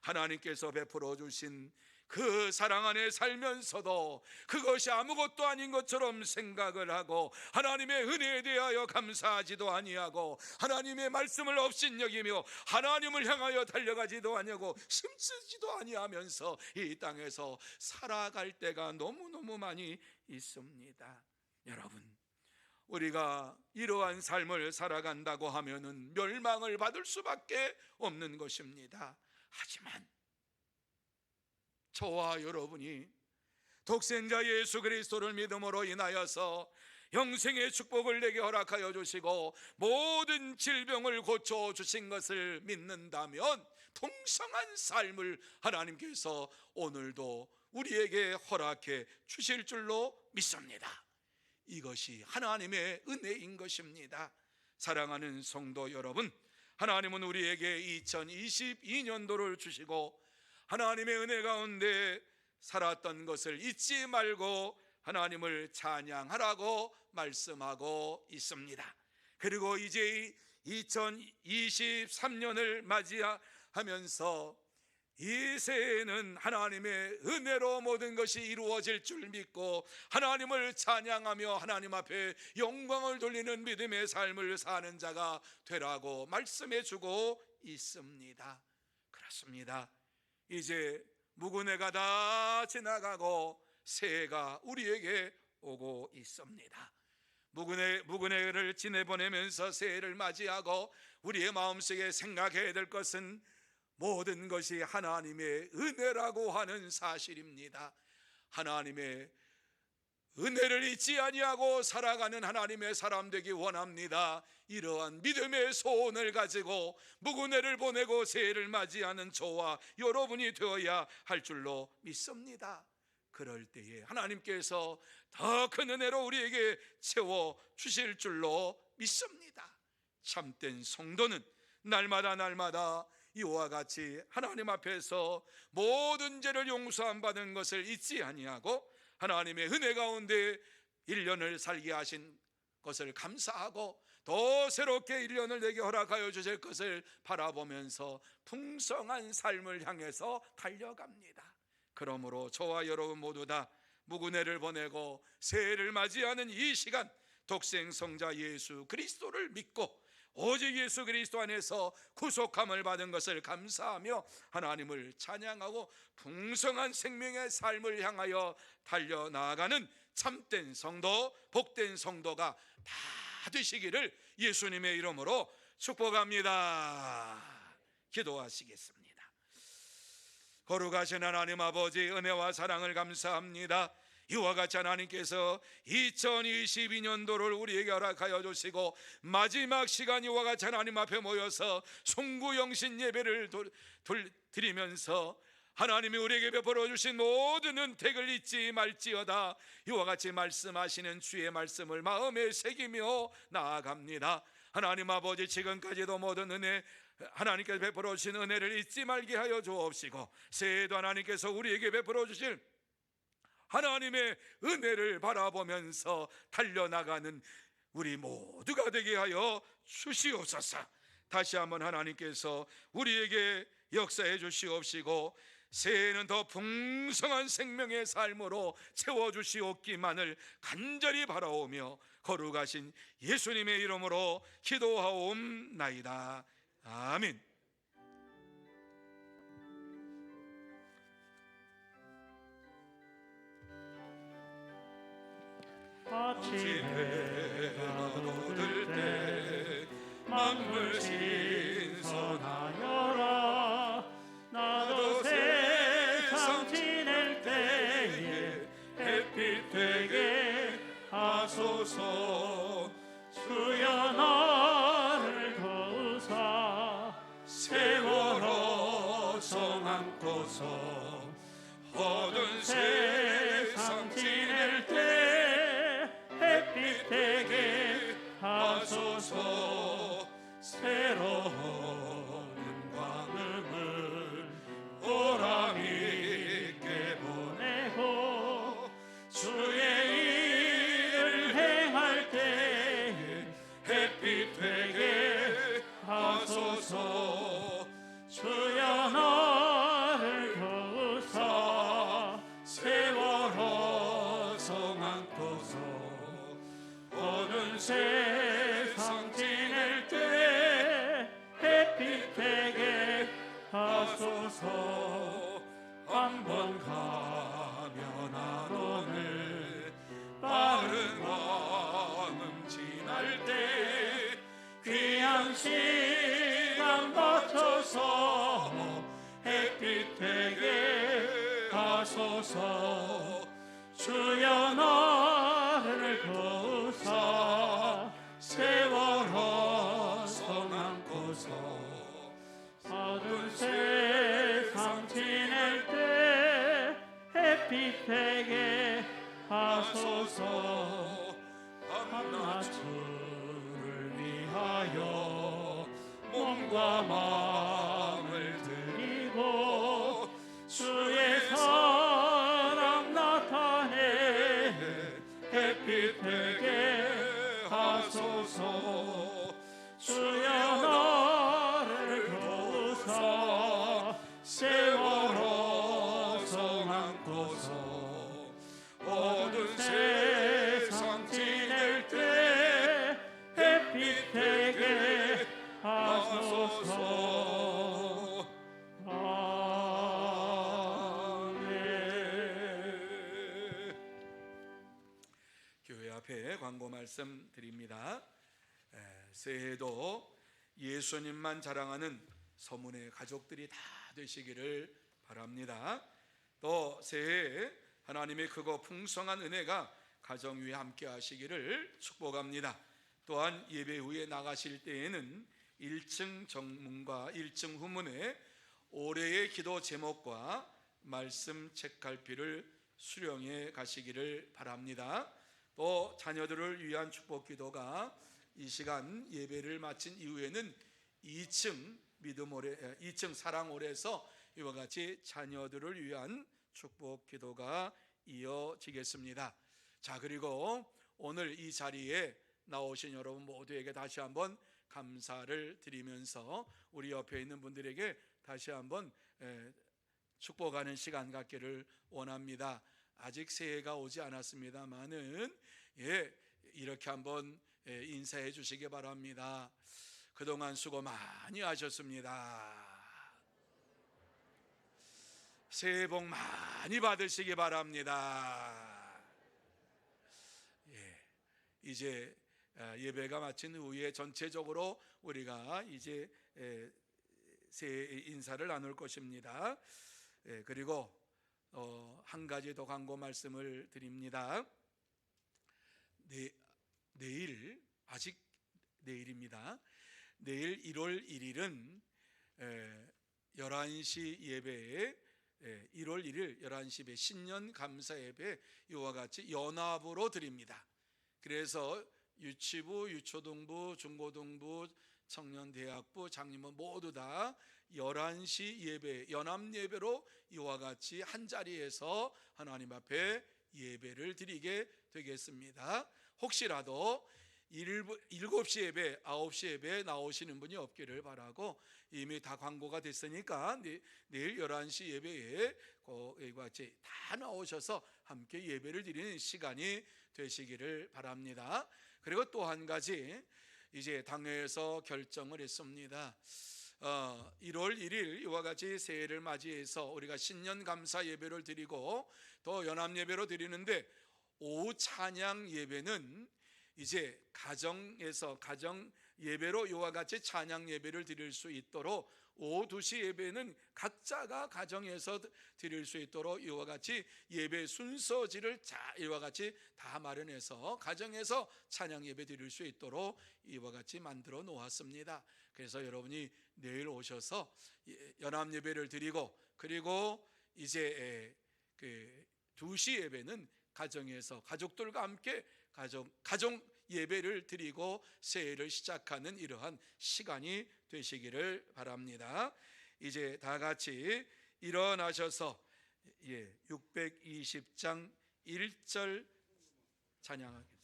하나님께서 베풀어 주신 그 사랑 안에 살면서도 그것이 아무것도 아닌 것처럼 생각을 하고 하나님의 은혜에 대하여 감사하지도 아니하고 하나님의 말씀을 업신여기며 하나님을 향하여 달려가지도 아니하고 힘쓰지도 아니하면서 이 땅에서 살아갈 때가 너무 많이 있습니다. 여러분, 우리가 이러한 삶을 살아간다고 하면은 멸망을 받을 수밖에 없는 것입니다. 하지만 저와 여러분이 독생자 예수 그리스도를 믿음으로 인하여서 영생의 축복을 내게 허락하여 주시고 모든 질병을 고쳐 주신 것을 믿는다면 풍성한 삶을 하나님께서 오늘도 우리에게 허락해 주실 줄로 믿습니다. 이것이 하나님의 은혜인 것입니다. 사랑하는 성도 여러분, 하나님은 우리에게 2022년도를 주시고 하나님의 은혜 가운데 살았던 것을 잊지 말고 하나님을 찬양하라고 말씀하고 있습니다. 그리고 이제 2023년을 맞이하면서 이 새해에는 하나님의 은혜로 모든 것이 이루어질 줄 믿고 하나님을 찬양하며 하나님 앞에 영광을 돌리는 믿음의 삶을 사는 자가 되라고 말씀해 주고 있습니다. 그렇습니다. 이제 묵은 해가 다 지나가고 새해가 우리에게 오고 있습니다. 묵은 해를 지내보내면서 새해를 맞이하고 우리의 마음속에 생각해야 될 것은 모든 것이 하나님의 은혜라고 하는 사실입니다. 하나님의 은혜를 잊지 아니하고 살아가는 하나님의 사람 되기 원합니다. 이러한 믿음의 소원을 가지고 묵은 해를 보내고 새해를 맞이하는 저와 여러분이 되어야 할 줄로 믿습니다. 그럴 때에 하나님께서 더 큰 은혜로 우리에게 채워 주실 줄로 믿습니다. 참된 성도는 날마다 이와 같이 하나님 앞에서 모든 죄를 용서함 받은 것을 잊지 아니하고 하나님의 은혜 가운데 1년을 살게 하신 것을 감사하고 더 새롭게 1년을 내게 허락하여 주실 것을 바라보면서 풍성한 삶을 향해서 달려갑니다. 그러므로 저와 여러분 모두 다 묵은 해를 보내고 새해를 맞이하는 이 시간 독생성자 예수 그리스도를 믿고 오직 예수 그리스도 안에서 구속함을 받은 것을 감사하며 하나님을 찬양하고 풍성한 생명의 삶을 향하여 달려나가는 참된 성도, 복된 성도가 다 되시기를 예수님의 이름으로 축복합니다. 기도하시겠습니다. 거룩하신 하나님 아버지, 은혜와 사랑을 감사합니다. 이와 같이 하나님께서 2022년도를 우리에게 허락하여 주시고 마지막 시간 이와 같이 하나님 앞에 모여서 송구영신 예배를 드리면서 하나님이 우리에게 베풀어 주신 모든 은택을 잊지 말지어다. 이와 같이 말씀하시는 주의 말씀을 마음에 새기며 나아갑니다. 하나님 아버지, 지금까지도 모든 은혜, 하나님께서 베풀어 주신 은혜를 잊지 말게 하여 주옵시고, 새해에도 하나님께서 우리에게 베풀어 주실 하나님의 은혜를 바라보면서 달려나가는 우리 모두가 되게 하여 주시옵소서. 다시 한번 하나님께서 우리에게 역사해 주시옵시고, 새해에는 더 풍성한 생명의 삶으로 채워주시옵기만을 간절히 바라오며 거룩하신 예수님의 이름으로 기도하옵나이다. 아멘. 아침에가 돋을 때 만물 신선하여라. 나도 세상 지낼 때에 햇빛 되게 하소서. 주여 나를 도우사 세월호 성 안고서 어두운 세상 지낼 때 햇빛 되게 하소서. 새로운 광음을 보람 있게 보내고 주의 일을 행할 때 햇빛 되게 하소서. 주여 나를 도우사 세월호 성 안고서 어두운 세상 지낼 때 햇빛 되게 하소서. 한번 가면 하루는 빠른 왕음 지날 때 귀한 시간 맞춰서 햇빛 되게 하소서. 주여 나를 도우사 세월호 성 안고서 어두운 세상 지낼 때 햇빛 되게 하소서. 밤낮주를 위하여 몸과 마음을 드리고 주의 사랑 나타내 햇빛 되게 하소서. 주여 나를 도우사 세월호 성 안고서 어두운 세상 지낼 때 햇빛 되게 하소서. 아멘. 교회 앞에 광고 말씀 드립니다. 새해에도 예수님만 자랑하는 서문의 가족들이 다 되시기를 바랍니다. 또 새해에 하나님의 크고 풍성한 은혜가 가정 위에 함께 하시기를 축복합니다. 또한 예배 후에 나가실 때에는 1층 정문과 1층 후문에 올해의 기도 제목과 말씀 책갈피를 수령해 가시기를 바랍니다. 또 자녀들을 위한 축복 기도가 이 시간 예배를 마친 이후에는 2층 믿음홀에 2층 사랑홀에서 이와 같이 자녀들을 위한 축복 기도가 이어지겠습니다. 자, 그리고 오늘 이 자리에 나오신 여러분 모두에게 다시 한번 감사를 드리면서 우리 옆에 있는 분들에게 다시 한번 축복하는 시간 갖기를 원합니다. 아직 새해가 오지 않았습니다만은 이렇게 한번 인사해 주시기 바랍니다. 그동안 수고 많이 하셨습니다. 새해 복 많이 받으시기 바랍니다. 이제 예배가 마친 후에 전체적으로 우리가 이제 새해 인사를 나눌 것입니다. 그리고 한 가지 더 광고 말씀을 드립니다. 내일, 아직 내일입니다. 내일 1월 1일은 11시 예배에 1월 1일 11시 예배 신년 감사 예배 이와 같이 연합으로 드립니다. 그래서 유치부, 유초등부, 중고등부, 청년대학부, 장님은 모두 다 11시 예배, 연합예배로 이와 같이 한 자리에서 하나님 앞에 예배를 드리게 되겠습니다. 혹시라도 7시 예배, 9시 예배에 나오시는 분이 없기를 바라고, 이미 다 광고가 됐으니까 내일 11시 예배에 이와 같이 다 나오셔서 함께 예배를 드리는 시간이 되시기를 바랍니다. 그리고 또 한 가지, 이제 당회에서 결정을 했습니다. 1월 1일 이와 같이 새해를 맞이해서 우리가 신년 감사 예배를 드리고 또 연합 예배로 드리는데, 오후 찬양 예배는 이제 가정에서 가정 예배로 이와 같이 찬양 예배를 드릴 수 있도록, 오후 2시 예배는 각자가 가정에서 드릴 수 있도록 이와 같이 예배 순서지를 이와 같이 다 마련해서 가정에서 찬양 예배 드릴 수 있도록 이와 같이 만들어 놓았습니다. 그래서 여러분이 내일 오셔서 연합 예배를 드리고, 그리고 이제 2시 예배는 가정에서 가족들과 함께 가정 예배를 드리고 새해를 시작하는 이러한 시간이 되시기를 바랍니다. 이제 다 같이 일어나셔서 620장 1절 찬양하겠습니다.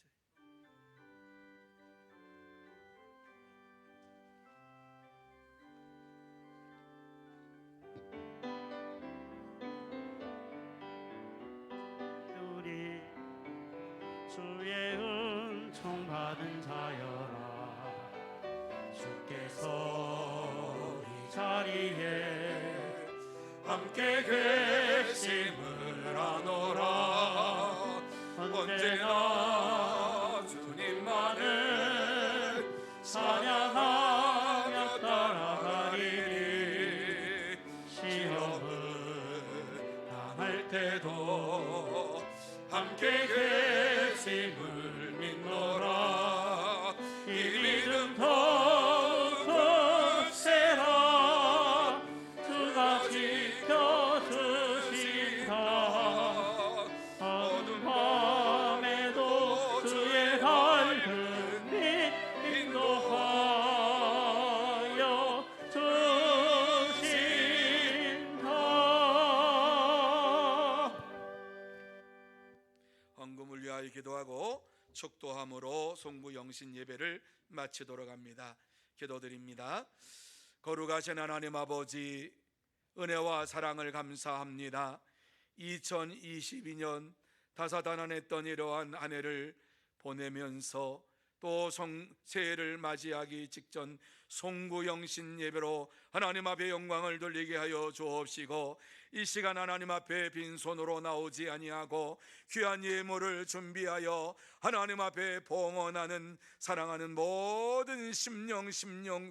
우리 주의 은총 받은 자여라, 주께서 이 자리에 함께 계심을 아노라. 언제나 주님만을 찬양하며 따라가리니, 시험을 당할 때도 함께 계심을 믿노라. 이 믿음 더욱 굳세라, 주가 지켜주신다. 어두운 밤에도 주의 밝은 빛 인도하여 주신다. 헌금을 위하여 기도하고 축도함으로 송구 영신 예배를 마치도록 합니다. 기도드립니다. 거룩하신 하나님 아버지, 은혜와 사랑을 감사합니다. 2022년 다사다난했던 이러한 한 해를 보내면서 또 새해를 맞이하기 직전 송구영신 예배로 하나님 앞에 영광을 돌리게 하여 주옵시고, 이 시간 하나님 앞에 빈손으로 나오지 아니하고 귀한 예물을 준비하여 하나님 앞에 봉헌하는 사랑하는 모든 심령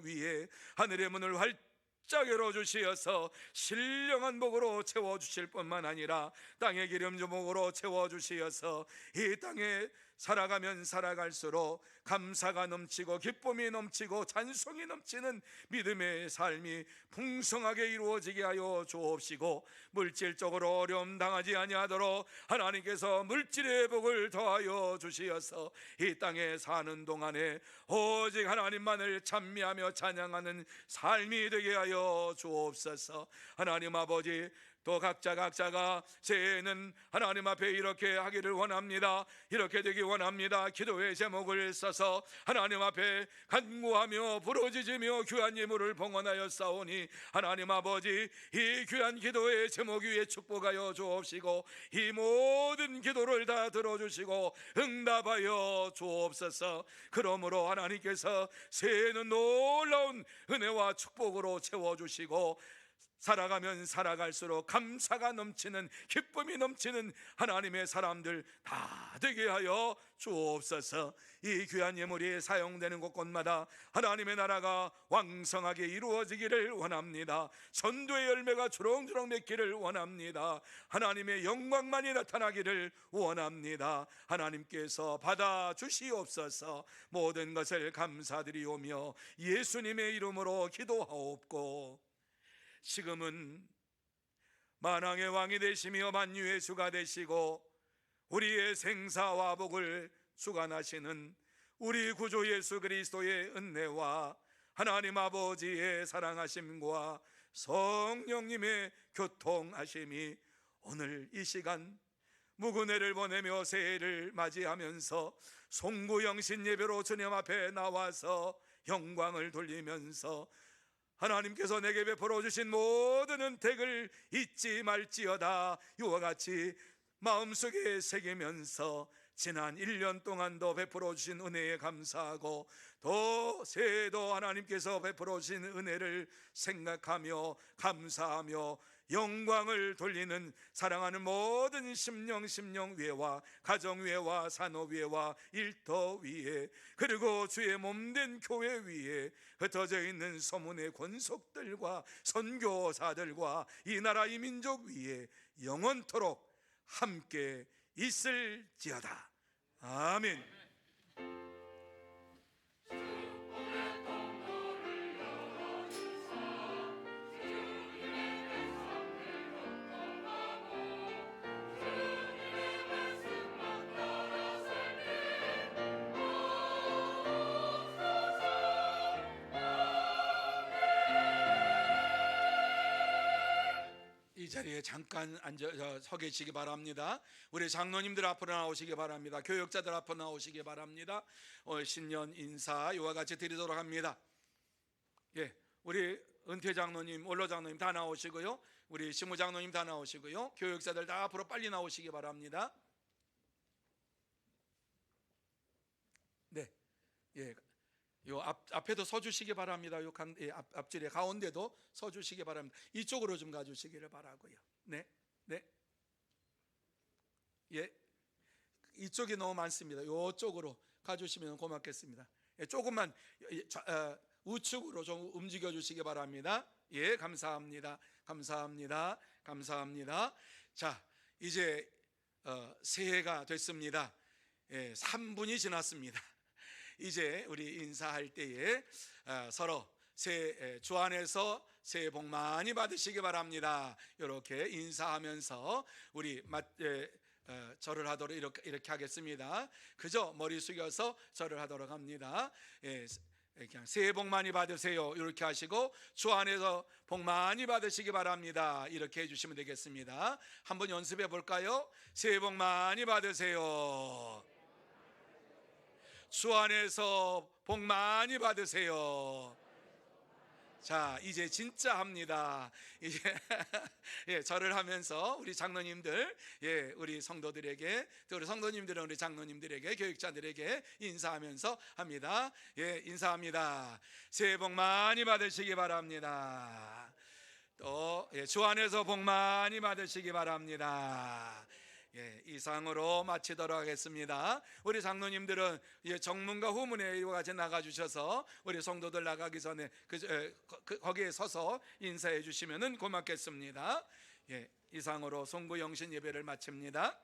위에 하늘의 문을 활짝 열어주시어서 신령한 복으로 채워주실 뿐만 아니라 땅의 기름주목으로 채워주시어서 이 땅에 살아가면 살아갈수록 감사가 넘치고 기쁨이 넘치고 찬송이 넘치는 믿음의 삶이 풍성하게 이루어지게 하여 주옵시고, 물질적으로 어려움 당하지 아니하도록 하나님께서 물질의 복을 더하여 주시어서 이 땅에 사는 동안에 오직 하나님만을 찬미하며 찬양하는 삶이 되게 하여 주옵소서. 하나님 아버지, 또 각자가 새해에는 하나님 앞에 이렇게 하기를 원합니다. 이렇게 되기 원합니다. 기도의 제목을 써서 하나님 앞에 간구하며 부르짖으며 귀한 예물을 봉헌하여 싸우니, 하나님 아버지, 이 귀한 기도의 제목 위에 축복하여 주옵시고 이 모든 기도를 다 들어주시고 응답하여 주옵소서. 그러므로 하나님께서 새해에는 놀라운 은혜와 축복으로 채워주시고 살아가면 살아갈수록 감사가 넘치는, 기쁨이 넘치는 하나님의 사람들 다 되게 하여 주옵소서. 이 귀한 예물이 사용되는 곳곳마다 하나님의 나라가 왕성하게 이루어지기를 원합니다. 전도의 열매가 주렁주렁 맺기를 원합니다. 하나님의 영광만이 나타나기를 원합니다. 하나님께서 받아주시옵소서. 모든 것을 감사드리오며 예수님의 이름으로 기도하옵고, 지금은 만왕의 왕이 되시며 만유의 주가 되시고 우리의 생사와 복을 주관하시는 우리 구주 예수 그리스도의 은혜와 하나님 아버지의 사랑하심과 성령님의 교통하심이 오늘 이 시간 무구네를 보내며 새해를 맞이하면서 송구영신 예배로 주님 앞에 나와서 영광을 돌리면서 하나님께서 내게 베풀어 주신 모든 은택을 잊지 말지어다 이와 같이 마음속에 새기면서 지난 1년 동안도 베풀어 주신 은혜에 감사하고 또 새해도 하나님께서 베풀어 주신 은혜를 생각하며 감사하며 영광을 돌리는 사랑하는 모든 심령 위에와 가정 위에와 산업 위에와 일터 위에 그리고 주의 몸된 교회 위에 흩어져 있는 소문의 권속들과 선교사들과 이 나라 이 민족 위에 영원토록 함께 있을지어다. 아멘. 이 자리에 잠깐 서 계시기 바랍니다. 우리 장로님들 앞으로 나오시기 바랍니다. 교역자들 앞으로 나오시기 바랍니다. 신년 인사 이와 같이 드리도록 합니다. 예, 우리 은퇴 장로님, 원로 장로님 다 나오시고요. 우리 시무 장로님 다 나오시고요. 교역자들 다 앞으로 빨리 나오시기 바랍니다. 네, 예. 요 앞에도 서주시기 바랍니다. 요 앞줄에 가운데도 서주시기 바랍니다. 이쪽으로 좀 가주시기를 바라고요. 네, 네, 예, 이쪽이 너무 많습니다. 요쪽으로 가주시면 고맙겠습니다. 예, 조금만 우측으로 좀 움직여 주시기 바랍니다. 예, 감사합니다. 감사합니다. 감사합니다. 자, 이제 새해가 됐습니다. 예, 3분이 지났습니다. 이제 우리 인사할 때에 서로 주 안에서 새해 복 많이 받으시기 바랍니다. 이렇게 인사하면서 우리 절을 하도록 이렇게 하겠습니다. 그저 머리 숙여서 절을 하도록 합니다. 그냥 새해 복 많이 받으세요 이렇게 하시고 주 안에서 복 많이 받으시기 바랍니다 이렇게 해주시면 되겠습니다. 한번 연습해 볼까요? 새해 복 많이 받으세요. 주 안에서 복 많이 받으세요. 자, 이제 진짜 합니다. 이제 예, 절을 하면서 우리 장로님들, 예, 우리 성도들에게, 또 우리 성도님들은 우리 장로님들에게, 교육자들에게 인사하면서 합니다. 예, 인사합니다. 새해 복 많이 받으시기 바랍니다. 또 주 안에서 복 많이 받으시기 바랍니다. 예, 이상으로 마치도록 하겠습니다. 우리 장로님들은 정문과 후문에 이와 같이 나가주셔서 우리 성도들 나가기 전에 거기에 서서 인사해 주시면 고맙겠습니다. 예, 이상으로 송구 영신 예배를 마칩니다.